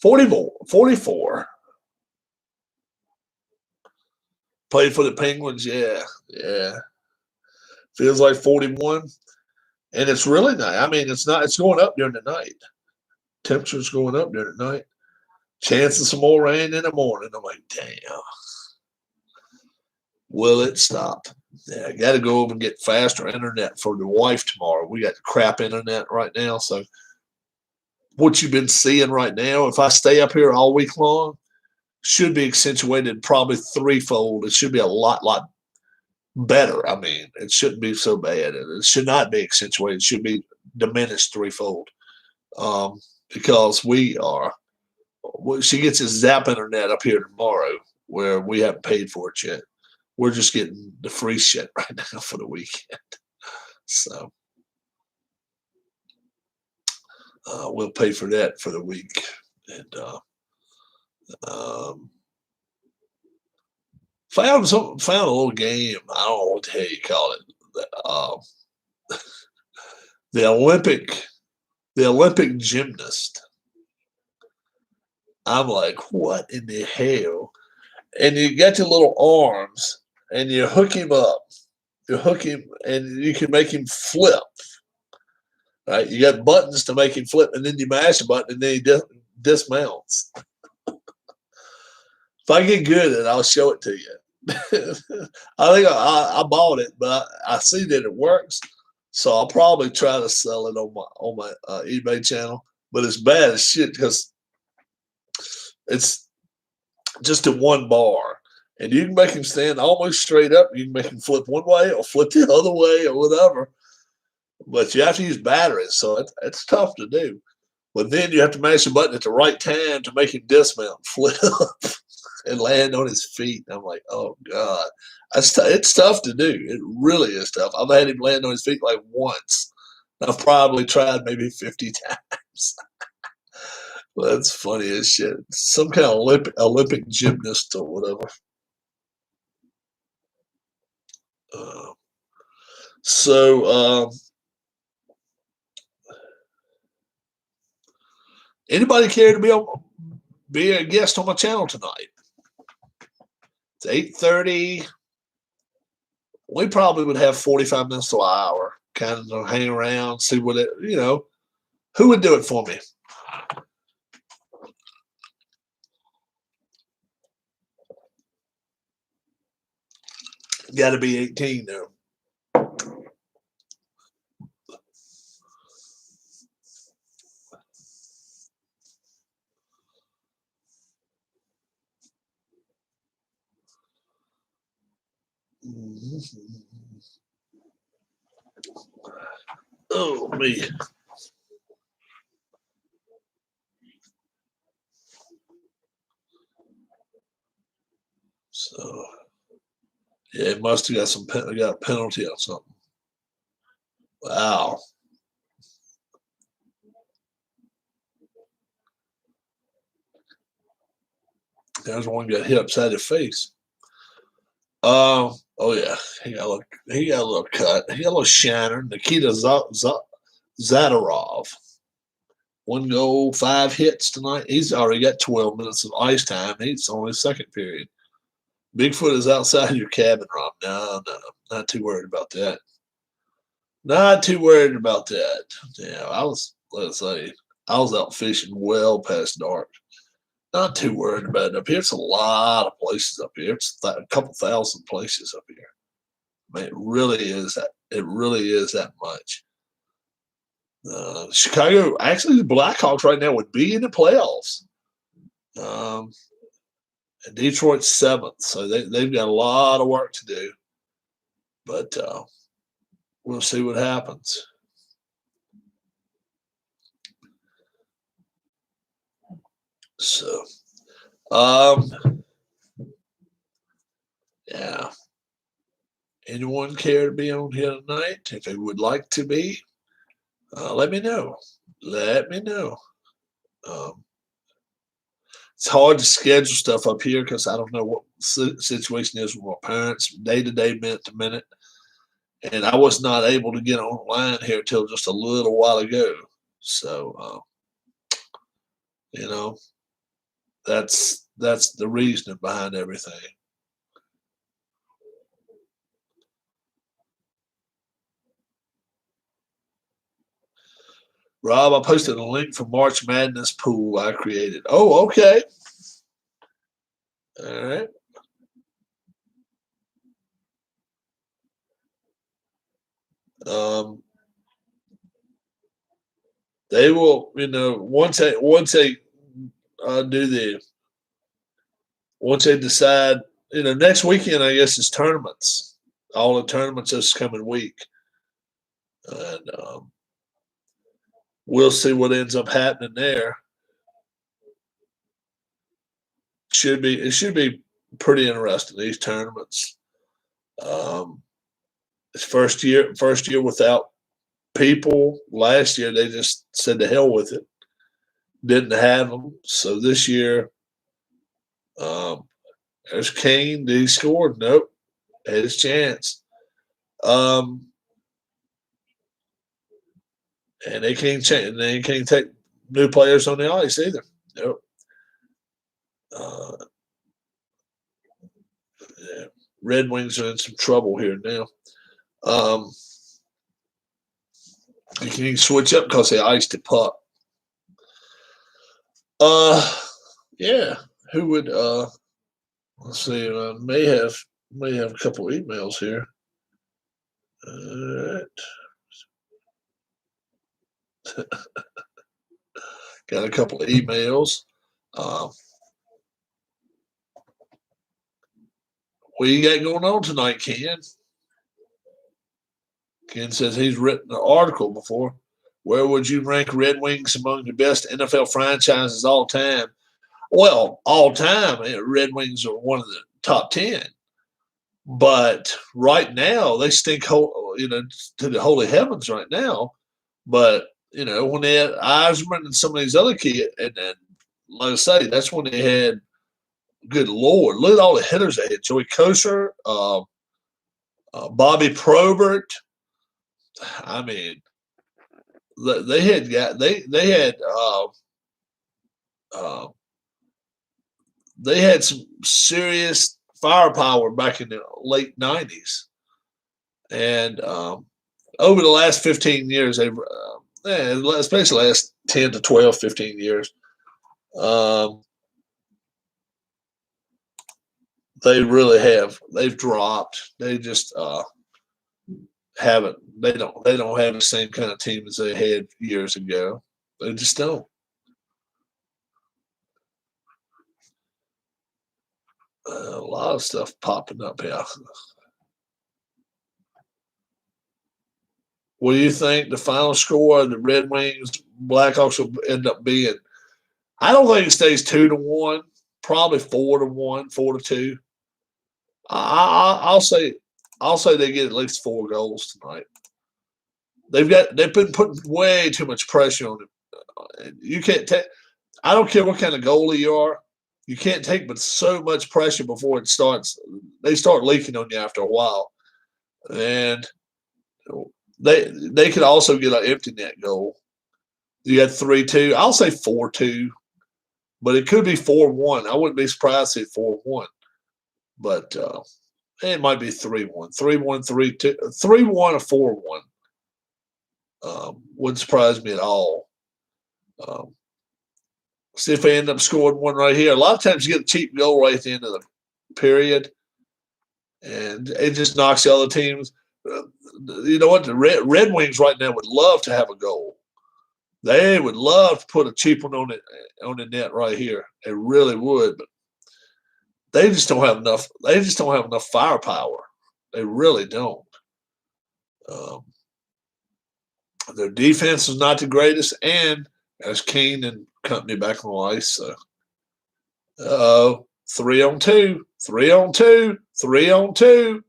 44. Played for the Penguins, yeah. Feels like 41. And it's really nice. I mean, it's going up during the night. Temperature's going up during the night. Chance of some more rain in the morning. I'm like, damn. Will it stop? Yeah, I got to go over and get faster internet for the wife tomorrow. We got crap internet right now. So what you've been seeing right now, if I stay up here all week long, should be accentuated probably threefold. It should be a lot better. I mean, it shouldn't be so bad. It should not be accentuated. It should be diminished threefold. Because she gets a zap internet up here tomorrow where we haven't paid for it yet. We're just getting the free shit right now for the weekend. So we'll pay for that for the week. And found a little game. I don't know what the hell you call it. The Olympic gymnast. I'm like, what in the hell? And you got your little arms, and you hook him up. You hook him, and you can make him flip. Right? You got buttons to make him flip, and then you mash a button, and then he dismounts. If I get good at it, I'll show it to you. I think I bought it, but I see that it works, so I'll probably try to sell it on my eBay channel. But it's bad as shit because it's just a one bar, and you can make him stand almost straight up. You can make him flip one way or flip the other way or whatever. But you have to use batteries, so it's tough to do. But then you have to mash a button at the right time to make him dismount, flip, and land on his feet. And I'm like, oh God, it's tough to do. It really is tough. I've had him land on his feet like once. I've probably tried maybe 50 times. Well, that's funny as shit. Some kind of Olympic gymnast or whatever. Anybody care to be a guest on my channel tonight? It's 8:30. We probably would have 45 minutes to an hour, kind of hang around, see what who would do it for me? Got to be 18 though. Oh me. So yeah, it must have got a penalty on something. Wow. There's one got hit upside the face. Oh yeah, he got a little cut. He got a little shiner. Nikita Zadarov. 1 goal, 5 hits tonight. He's already got 12 minutes of ice time. He's on his second period. Bigfoot is outside your cabin, Rob. No, not too worried about that. Not too worried about that. Yeah, I was out fishing well past dark. Not too worried about it up here. It's a lot of places up here. It's a couple thousand places up here. I mean, it really is that. It really is that much. Chicago, actually, the Blackhawks right now would be in the playoffs. And Detroit's 7th, so they've got a lot of work to do. But we'll see what happens. So, yeah. Anyone care to be on here tonight? If they would like to be, let me know. Let me know. It's hard to schedule stuff up here because I don't know what the situation is with my parents, day to day, minute to minute. And I was not able to get online here till just a little while ago. So, you know, that's the reasoning behind everything. Rob, I posted a link for March Madness pool I created. Oh, okay. All right. They will, once they once they decide, next weekend I guess is tournaments. All the tournaments this coming week, and we'll see what ends up happening there. It should be pretty interesting, these tournaments. It's first year without people. Last year they just said to hell with it, didn't have them. So this year, there's Kane. Did he score? Nope. Had his chance. And they can't change. They can't take new players on the ice either. Nope. Yeah. Red Wings are in some trouble here now. You can switch up because they iced the puck. Yeah. Who would? Let's see. May have a couple emails here. All right. Got a couple of emails. What you got going on tonight, Ken? Ken says he's written an article before. Where would you rank Red Wings among the best NFL franchises all time? Well, all time, Red Wings are one of the top 10. But right now, they stink, to the holy heavens right now. But, when they had Eisman and some of these other kids, and like I say, that's when they had, good Lord, look at all the hitters they had. Joey Kosar, Bobby Probert. I mean, they had some serious firepower back in the late 90s. And over the last 15 years, especially the last 10 to 12, 15 years, they really have. They've dropped. They just haven't. They don't have the same kind of team as they had years ago. They just don't. A lot of stuff popping up here. What do you think the final score of the Red Wings Blackhawks will end up being? I don't think it stays 2-1. Probably 4-1, 4-2. I'll say they get at least 4 goals tonight. They've been putting way too much pressure on them. You can't take. I don't care what kind of goalie you are. You can't take but so much pressure before it starts. They start leaking on you after a while, and they could also get an empty net goal. You got 3-2. I'll say 4-2, but it could be 4-1. I wouldn't be surprised if 4-1, but it might be 3-1, 3-1, 3-2, 3-1 or 4-1. Wouldn't surprise me at all. See if they end up scoring one right here. A lot of times you get a cheap goal right at the end of the period, and it just knocks the other teams. You know what? The Red Wings right now would love to have a goal. They would love to put a cheap one on the net right here. They really would, but they just don't have enough. They just don't have enough firepower. They really don't. Their defense is not the greatest, and there's Kane and company back on the ice. So, 3-on-2, 3-on-2, 3-on-2.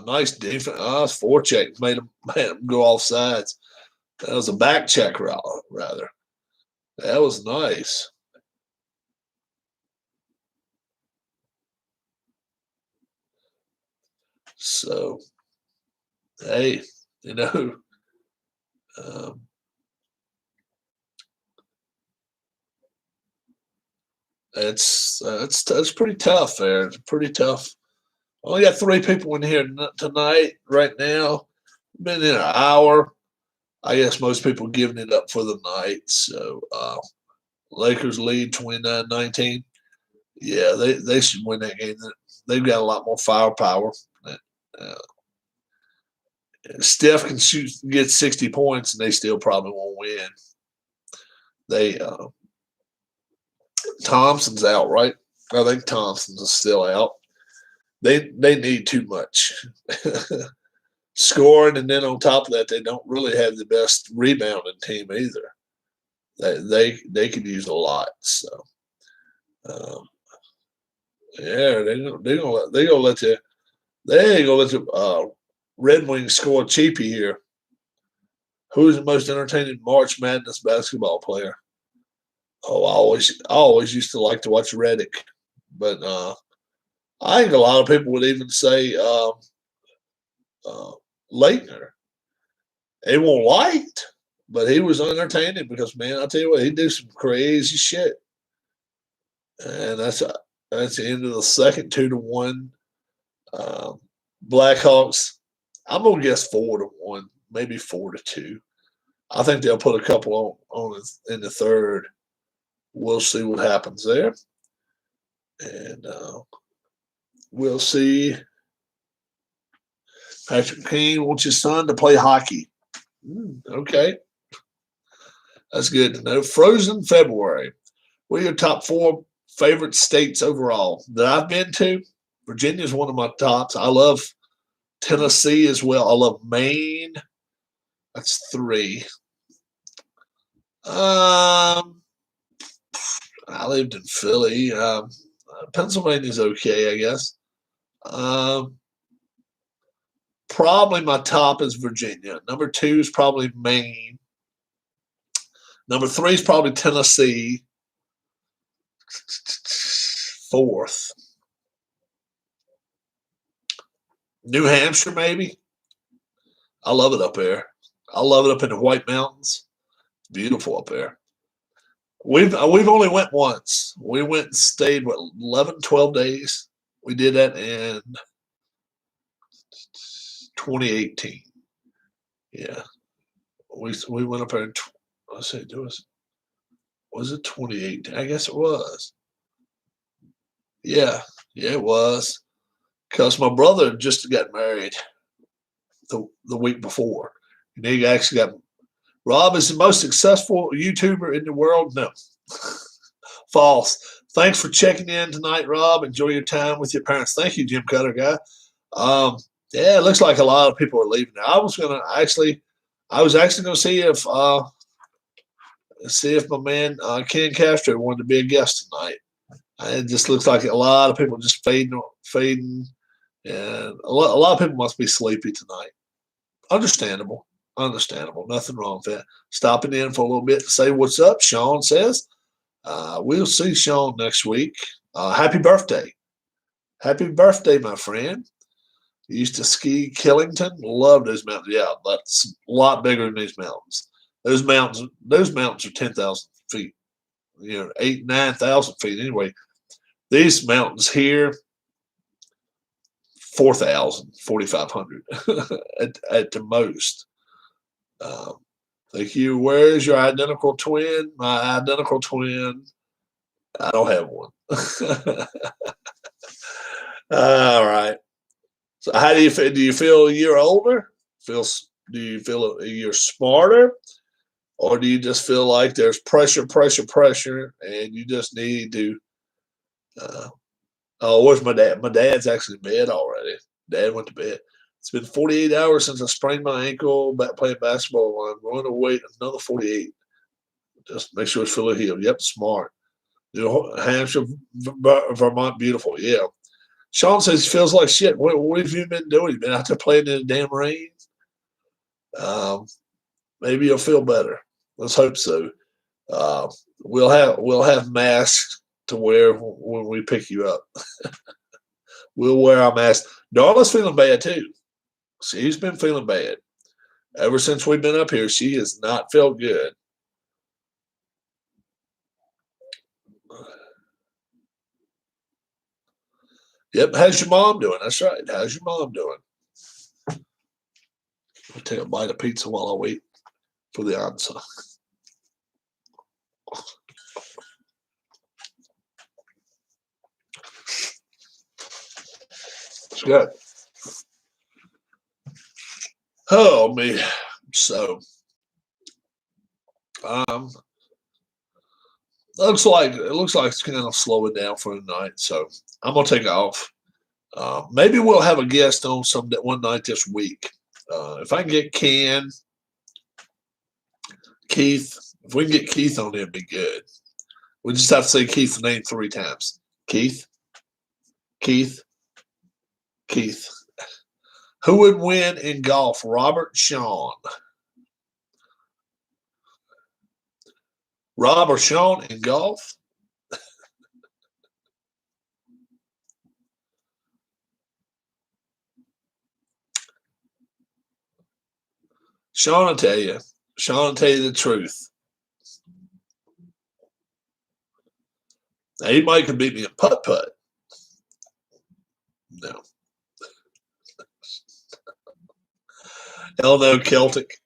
Nice defense. Forecheck made him go off sides. That was a back check, rather. That was nice. So, hey, it's pretty tough there. It's pretty tough. Only got 3 people in here tonight, right now. Been in an hour. I guess most people giving it up for the night. So, Lakers lead 29-19. Yeah, they should win that game. They've got a lot more firepower. Steph can get 60 points, and they still probably won't win. Thompson's out, right? I think Thompson's still out. They need too much scoring, and then on top of that, they don't really have the best rebounding team either. They could use a lot. So, yeah, they ain't gonna let the Red Wings score cheapy here. Who's the most entertaining March Madness basketball player? Oh, I always used to like to watch Reddick, but I think a lot of people would even say Leitner. He won't liked, but he was entertaining because, man, I tell you what, he do some crazy shit, and that's the end of the second, 2-1. Blackhawks. I'm gonna guess 4-1, maybe 4-2. I think they'll put a couple on in the third. We'll see what happens there, and we'll see. Patrick Kane wants his son to play hockey. Okay, that's good to know. Frozen February. What are your top 4 favorite states overall that I've been to? Virginia is one of my tops. I love Tennessee as well. I love Maine. That's 3. I lived in Philly. Pennsylvania's okay, I guess. Probably my top is Virginia. Number 2 is probably Maine. Number 3 is probably Tennessee. 4th. New Hampshire, maybe. I love it up there. I love it up in the White Mountains. It's beautiful up there. We've only went once. We went and stayed 11, 12 days. We did that in 2018. Yeah, we went up there. Was it 2018? I guess it was. Yeah, it was. Because my brother just got married the week before, and he actually got. Rob is the most successful YouTuber in the world. No, false. Thanks for checking in tonight, Rob. Enjoy your time with your parents. Thank you, Jim Cutter guy. Yeah, it looks like a lot of people are leaving now. I was actually going to see if my man Ken Castro wanted to be a guest tonight. It just looks like a lot of people just fading, and a lot of people must be sleepy tonight. Understandable. Nothing wrong with that. Stopping in for a little bit to say what's up, Sean says. We'll see Sean next week. Happy birthday. Happy birthday, my friend. Used to ski Killington. Love those mountains. Yeah, that's a lot bigger than these mountains. Those mountains are 10,000 feet. 8,000, 9,000 feet. Anyway, these mountains here, 4,000, 4,500 at the most. Thank you. Where's your identical twin? My identical twin. I don't have one. All right. So how do you feel? Do you feel a year older? Do you feel a year smarter? Or do you just feel like there's pressure, and you just need to where's my dad? My dad's actually in bed already. Dad went to bed. It's been 48 hours since I sprained my ankle playing basketball. I'm going to wait another 48. Just make sure it's fully healed. Yep, smart. New Hampshire, Vermont, beautiful. Yeah. Sean says he feels like shit. What have you been doing? You been out there playing in the damn rain? Maybe you'll feel better. Let's hope so. We'll have masks to wear when we pick you up. We'll wear our masks. Darla's feeling bad too. She's been feeling bad. Ever since we've been up here, she has not felt good. Yep. How's your mom doing? That's right. How's your mom doing? I'll take a bite of pizza while I wait for the answer. It's good. Oh me. So looks like it's kind of slowing down for the night. So I'm gonna take off. Maybe we'll have a guest on one night this week. If I can get Keith, if we can get Keith on there, it'd be good. We just have to say Keith's name 3 times. Keith. Who would win in golf, Robert, Sean? Rob or Sean in golf? Sean will tell you. Sean will tell you the truth. Now, anybody can beat me in putt-putt. No. Hell no, Celtic.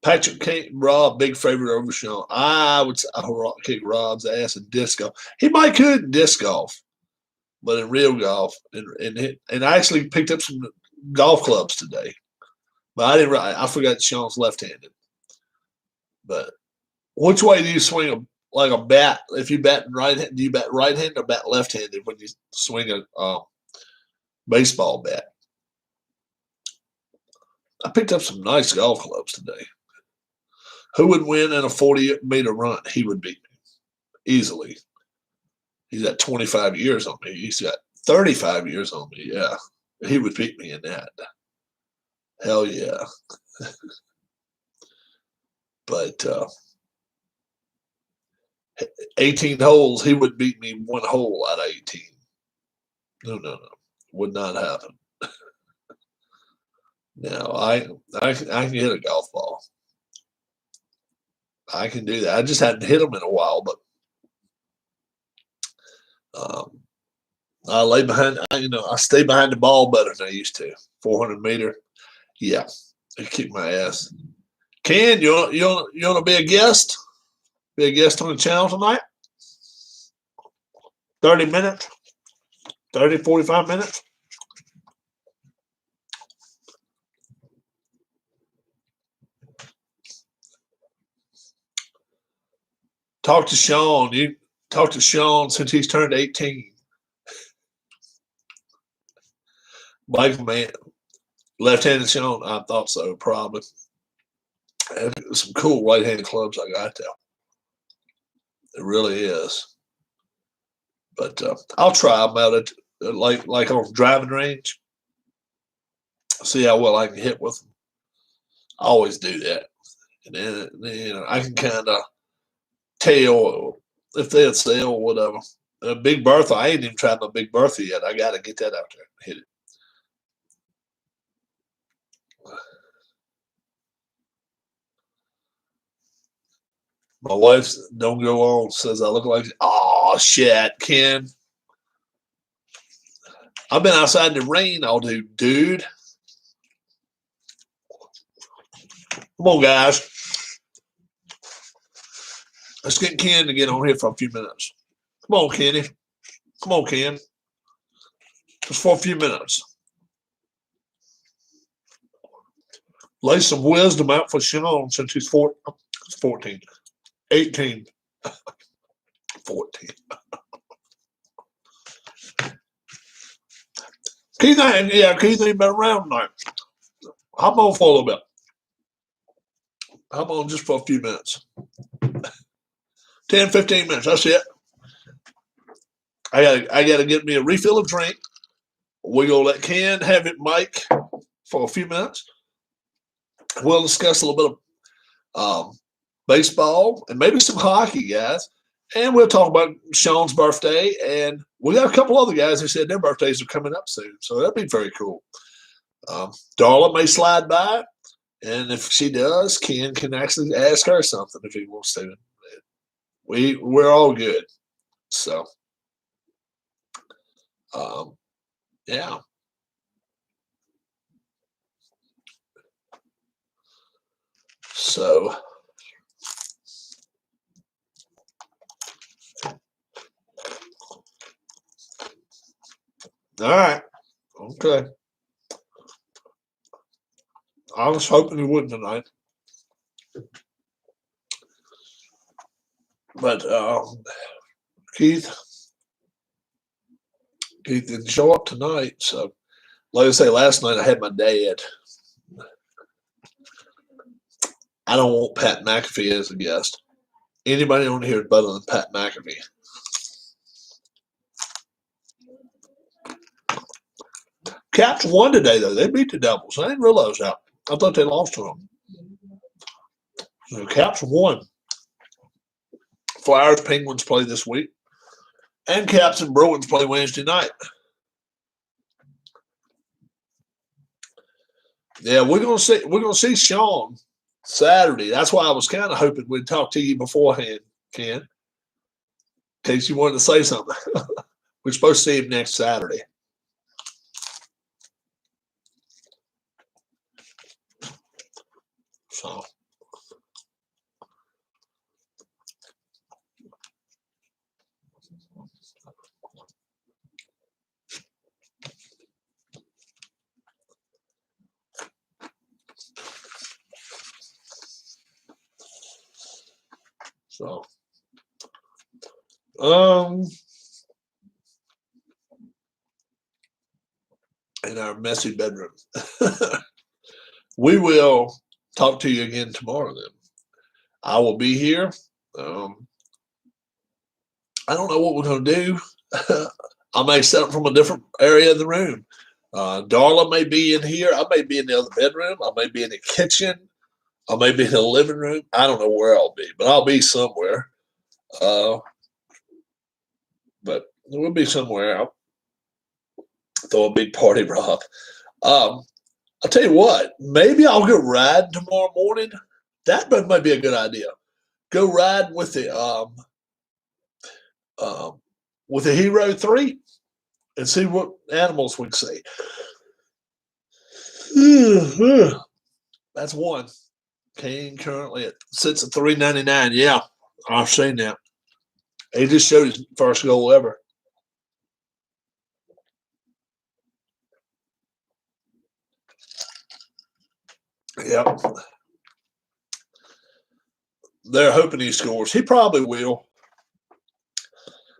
Patrick Rob, big favorite over Sean. I would kick Rob's ass in disc golf. He might could in disc golf, but in real golf, and I actually picked up some golf clubs today, but I forgot Sean's left-handed. But which way do you swing like a bat? If you bat right, do you bat right-handed or bat left-handed when you swing a baseball bat? I picked up some nice golf clubs today. Who would win in a 40-meter run? He would beat me easily. He's got 25 years on me. He's got 35 years on me. Yeah, he would beat me in that. Hell yeah. But 18 holes, he would beat me 1 hole out of 18. No. Would not happen. No, I can hit a golf ball. I can do that. I just hadn't hit them in a while, but I lay behind. I stay behind the ball better than I used to. 400-meter, yeah, it kicked my ass. Ken, you want to be a guest? Be a guest on the channel tonight? 30 minutes, 45 minutes. Talk to Sean. You talk to Sean since he's turned 18. Michael, man, left-handed Sean. I thought so, probably. And some cool right-handed clubs I got there. It really is. But I'll try them out at like on driving range. See how well I can hit with them. I always do that, and then I can kind of tell if they'll sell or whatever. Big Bertha, I ain't even tried my Big Bertha yet. I got to get that out there and hit it. My wife don't go on, says I look like, oh shit, Ken. I've been outside in the rain all day, dude. Come on, guys. Let's get Ken to get on here for a few minutes. Come on, Kenny. Come on, Ken. Just for a few minutes. Lay some wisdom out for Sean since he's 14. 18. 14. Keith ain't been around tonight. Hop on for a little bit. Hop on just for a few minutes. 10, 15 minutes. That's it. I gotta get me a refill of drink. We're gonna let Ken have it, Mike, for a few minutes. We'll discuss a little bit of baseball and maybe some hockey, guys. And we'll talk about Sean's birthday. And we got a couple other guys who said their birthdays are coming up soon. So that'd be very cool. Darla may slide by. And if she does, Ken can actually ask her something if he wants to. We're all good. So, yeah. So, all right. Okay. I was hoping he wouldn't tonight. But Keith didn't show up tonight. So, like I say, last night I had my dad. I don't want Pat McAfee as a guest. Anybody on here is better than Pat McAfee. Caps won today, though. They beat the Devils. I didn't realize that. I thought they lost to them. So Caps won. Flyers, Penguins play this week. And Caps and Bruins play Wednesday night. Yeah, we're gonna see Sean Saturday. That's why I was kind of hoping we'd talk to you beforehand, Ken. In case you wanted to say something. We're supposed to see him next Saturday. So. So, in our messy bedroom. We will talk to you again tomorrow then. I will be here. I don't know what we're going to do. I may set up from a different area of the room. Darla may be in here. I may be in the other bedroom. I may be in the kitchen. I may be in the living room. I don't know where I'll be, but I'll be somewhere. But we'll be somewhere. I'll throw a big party, Rob. I'll tell you what. Maybe I'll go ride tomorrow morning. That might be a good idea. Go ride with the Hero 3 and see what animals we can see. That's one. Kane currently sits at $3.99. Yeah, I've seen that. He just showed his first goal ever. Yep. They're hoping he scores. He probably will.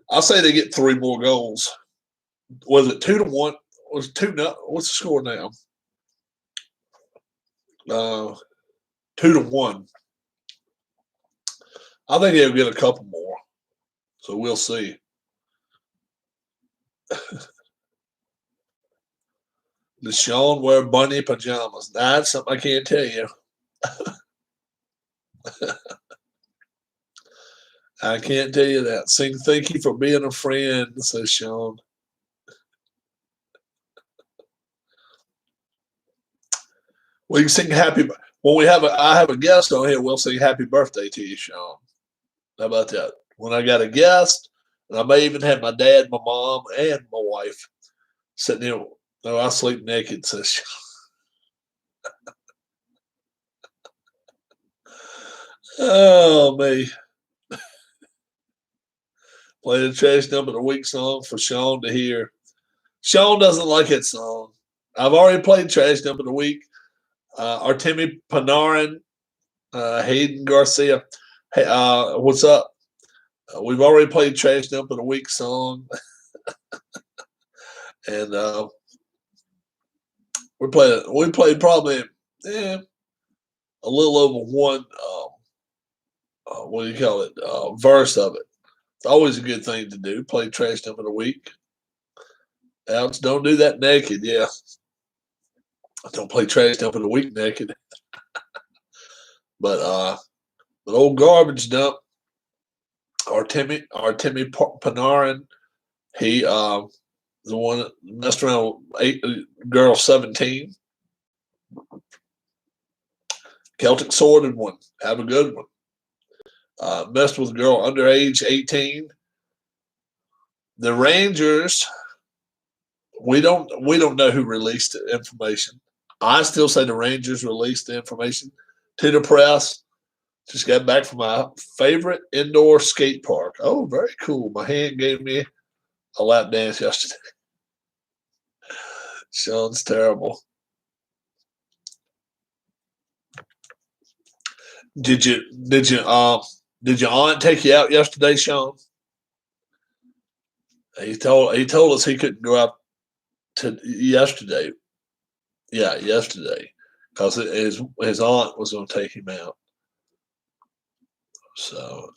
I'll say they get 3 more goals. Was it 2-1? Was it 2-0? What's the score now? 2-1. I think they'll get a couple more. So we'll see. Does Sean wear bunny pajamas? That's something I can't tell you. I can't tell you that. Thank you for being a friend, says Sean. We can sing happy. When I have a guest on here, we'll sing happy birthday to you, Sean. How about that? When I got a guest, and I may even have my dad, my mom, and my wife sitting here. No, I sleep naked, says Sean. Oh, me. Play the trash number of the week song for Sean to hear. Sean doesn't like that song. I've already played trash number of the week. Artemi Panarin, Hayden Garcia. Hey, what's up? We've already played trash number of the week song. And We played probably a little over one. What do you call it? Verse of it. It's always a good thing to do. Play trash dump in a week. Alex, don't do that naked. Yeah, don't play trash dump in a week naked. But old garbage dump. Artemi Panarin. He the one that messed around with girl 17. Celtic sorted one. Have a good one. Messed with a girl underage 18. The Rangers, we don't know who released the information. I still say the Rangers released the information to the press. Just got back from my favorite indoor skate park. Oh, very cool. My hand gave me a lap dance yesterday. Sean's terrible. Did your aunt take you out yesterday, Sean? He told us he couldn't go out to yesterday. Yeah, yesterday, because his aunt was going to take him out. So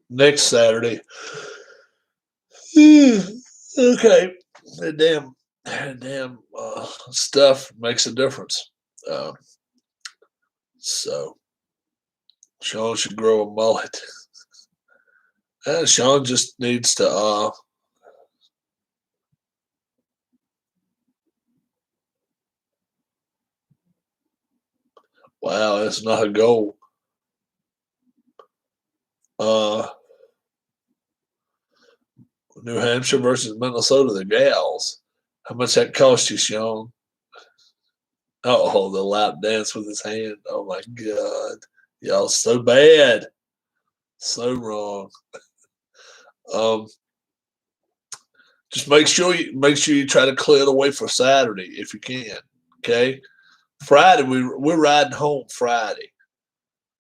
next Saturday. Okay, the damn stuff makes a difference. So Sean should grow a mullet. Sean just needs to wow, that's not a goal. New Hampshire versus Minnesota, the gals. How much that cost you, Sean? Oh, the lap dance with his hand. Oh my God. Y'all so bad. So wrong. Just make sure you try to clear the way for Saturday if you can. Okay. Friday, we're riding home Friday.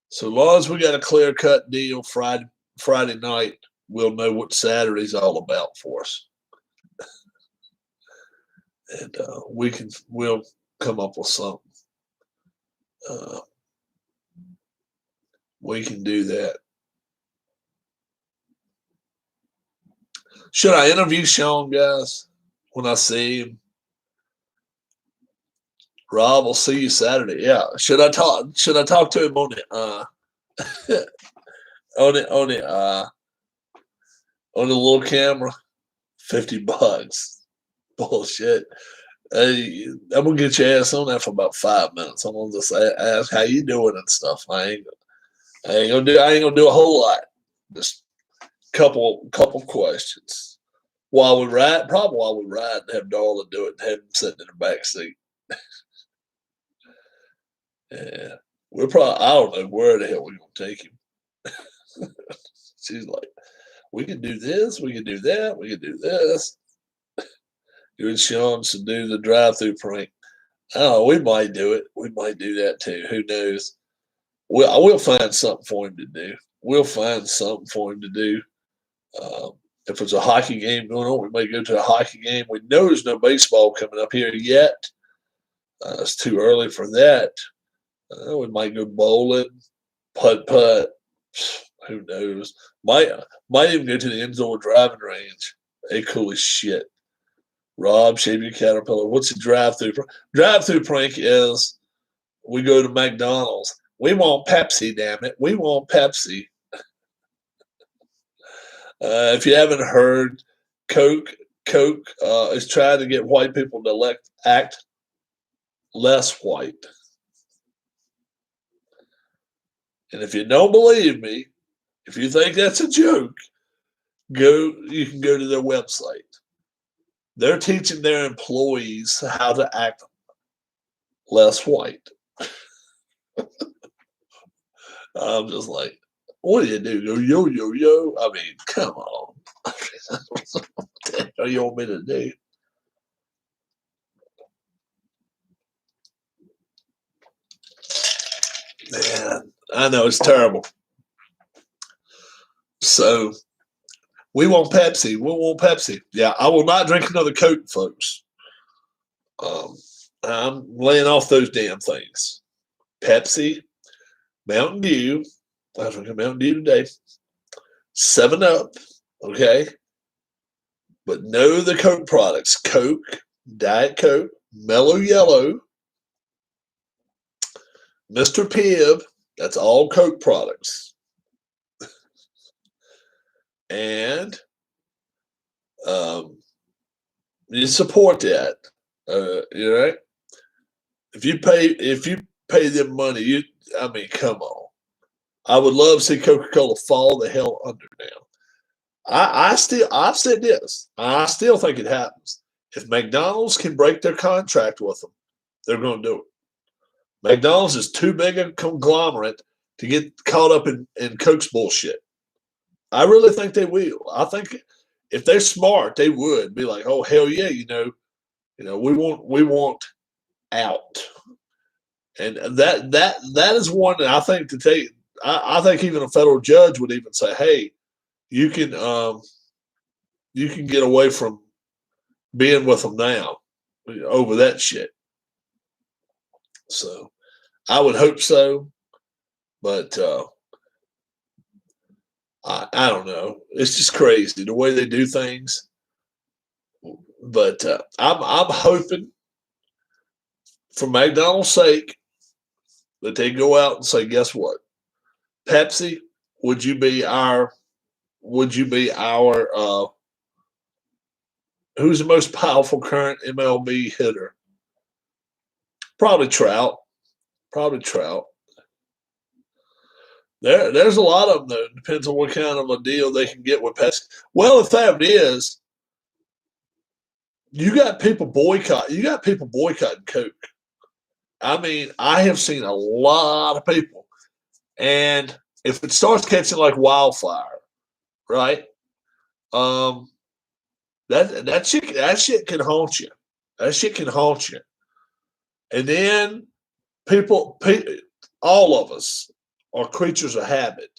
So long as we got a clear cut deal Friday night, we'll know what Saturday's all about for us. And we'll come up with something. We can do that. Should I interview Sean, guys, when I see him? Rob, will see you Saturday. Yeah. Should I talk to him on it? on the little camera? $50. Bullshit. Hey, I'm gonna get your ass on there for about 5 minutes. I'm gonna just ask how you doing and stuff. I ain't gonna do a whole lot. Just couple questions. Probably while we ride, have Darla do it and have him sitting in the back seat. Yeah. I don't know where the hell we're gonna take him. She's like, we can do this, we can do that, we can do this. You and Sean should do the drive-through prank. Oh, we might do it. We might do that too. Who knows? I will find something for him to do. We'll find something for him to do. If there's a hockey game going on, we may go to a hockey game. We know there's no baseball coming up here yet. It's too early for that. We might go bowling, putt. Who knows? Might even go to the indoor driving range. They cool as shit. Rob, shave your caterpillar. What's a drive-through? Drive-through prank is we go to McDonald's. We want Pepsi, damn it. We want Pepsi. If you haven't heard, Coke is trying to get white people to act less white. And if you don't believe me, if you think that's a joke, you can go to their website. They're teaching their employees how to act less white. I'm just like, what do you do? Go yo, yo, yo? I mean, come on. What the hell you want me to do? Man, I know it's terrible. So We want Pepsi. We want Pepsi. Yeah, I will not drink another Coke, folks. I'm laying off those damn things. Pepsi, Mountain Dew. I was drinking Mountain Dew today. 7-Up, okay? But no the Coke products. Coke, Diet Coke, Mellow Yellow, Mr. Pibb. That's all Coke products. And you support that. You know, if you pay them money, I mean, come on. I would love to see Coca-Cola fall the hell under now. I've said this. I still think it happens. If McDonald's can break their contract with them, they're going to do it. McDonald's is too big a conglomerate to get caught up in Coke's bullshit. I really think they will. I think if they're smart, they would be like, "Oh hell yeah, we want out," and that is one that I think to take. I think even a federal judge would even say, "Hey, you can get away from being with them now over that shit." So I would hope so, but I don't know. It's just crazy the way they do things. But I'm hoping, for McDonald's sake, that they go out and say, "Guess what, Pepsi? Would you be our who's the most powerful current MLB hitter? Probably Trout. There's a lot of them, though. It depends on what kind of a deal they can get with Pepsi. Well, the fact is, you got people boycotting Coke. I mean, I have seen a lot of people, and if it starts catching like wildfire, right? That shit can haunt you. That shit can haunt you. And then all of us are creatures of habit.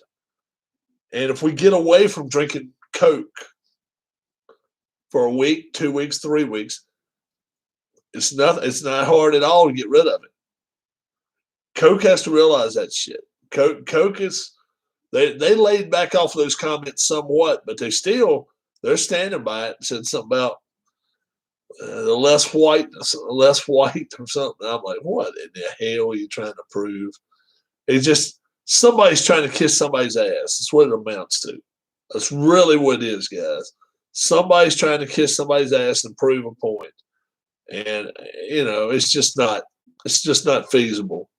And if we get away from drinking Coke for a week, 2 weeks, 3 weeks, it's not hard at all to get rid of it. Coke has to realize that shit. Coke is they laid back off of those comments somewhat, but they're standing by it and said something about the less white or something. I'm like, what in the hell are you trying to prove? It's just somebody's trying to kiss somebody's ass. That's what it amounts to. That's really what it is, guys. Somebody's trying to kiss somebody's ass and prove a point. And it's just not feasible.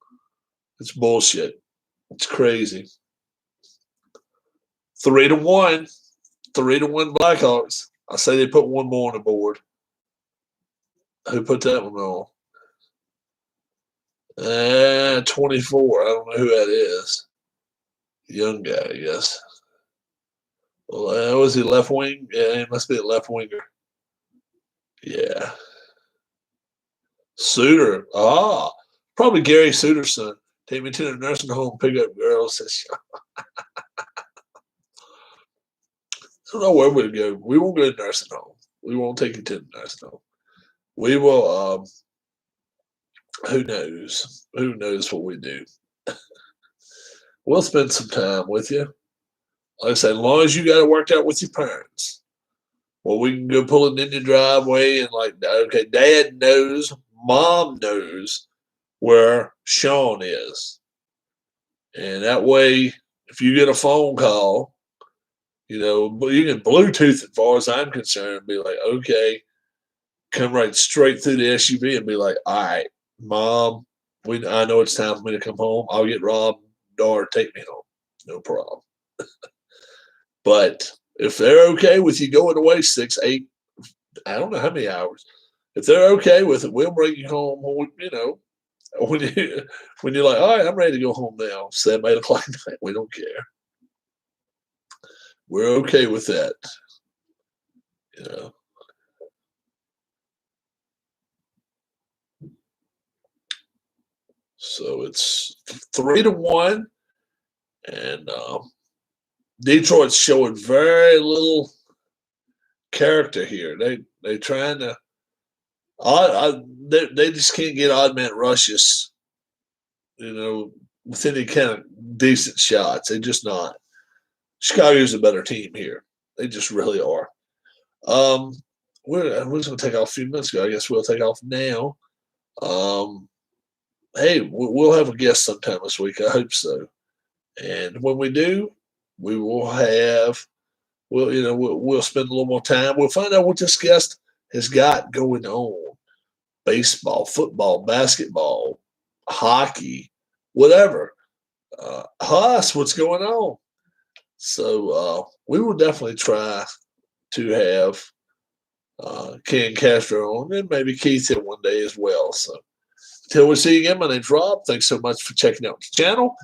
It's bullshit. It's crazy. 3-1 Blackhawks. I say they put one more on the board. Who put that one on? 24. I don't know who that is. Young guy, I guess. Well, was he left wing? Yeah, he must be a left winger. Yeah. Suter. Probably Gary Suter's son. Take me to the nursing home, pick up girls. I don't know where we'll go. We won't go to the nursing home. We won't take you to the nursing home. We will, who knows? Who knows what we do? We'll spend some time with you. Like I said, as long as you got it worked out with your parents. Well, we can go pull it in your driveway and okay, Dad knows, Mom knows where Sean is. And that way, if you get a phone call, you can Bluetooth as far as I'm concerned, be like, okay, come right straight through the SUV and be like, all right, Mom, I know it's time for me to come home. I'll get Rob, daughter, take me home. No problem. But if they're okay with you going away 6, 8, I don't know how many hours, if they're okay with it, we'll bring you home, when you're like, all right, I'm ready to go home now, 7, 8 o'clock at night. We don't care. We're okay with that. So it's 3-1, and Detroit's showing very little character here. They trying to. They just can't get odd man rushes, with any kind of decent shots. They just not. Chicago's a better team here. They just really are. We're just gonna take off a few minutes ago. I guess we'll take off now. Hey, we'll have a guest sometime this week. I hope so. And when we do, we will have. We'll spend a little more time. We'll find out what this guest has got going on. Baseball, football, basketball, hockey, whatever. Us, what's going on? So we will definitely try to have Ken Castro on, and maybe Keith in one day as well. So until we see you again, my name's Rob. Thanks so much for checking out the channel.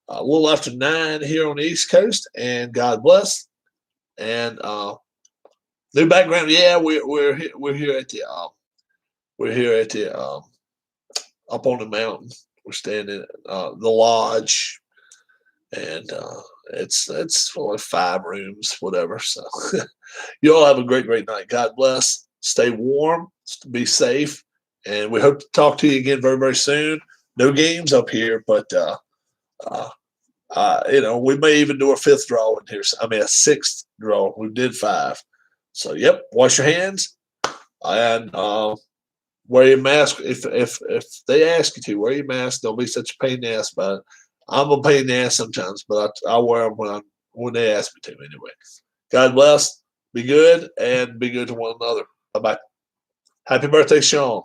A little after 9 here on the East Coast, and God bless. And new background, yeah, we're here at the up on the mountain. We're staying in the lodge, and it's only 5 rooms, whatever. So you all have a great night. God bless. Stay warm. Be safe, and we hope to talk to you again very, very soon. No games up here, but we may even do a 5th draw in here. I mean, a 6th draw. We did 5. So, yep. Wash your hands and wear your mask. If they ask you to, wear your mask. Don't be such a pain in the ass about it. I'm a pain in the ass sometimes, but I wear them when they ask me to anyway. God bless. Be good and be good to one another. Bye bye. Happy birthday, Sean.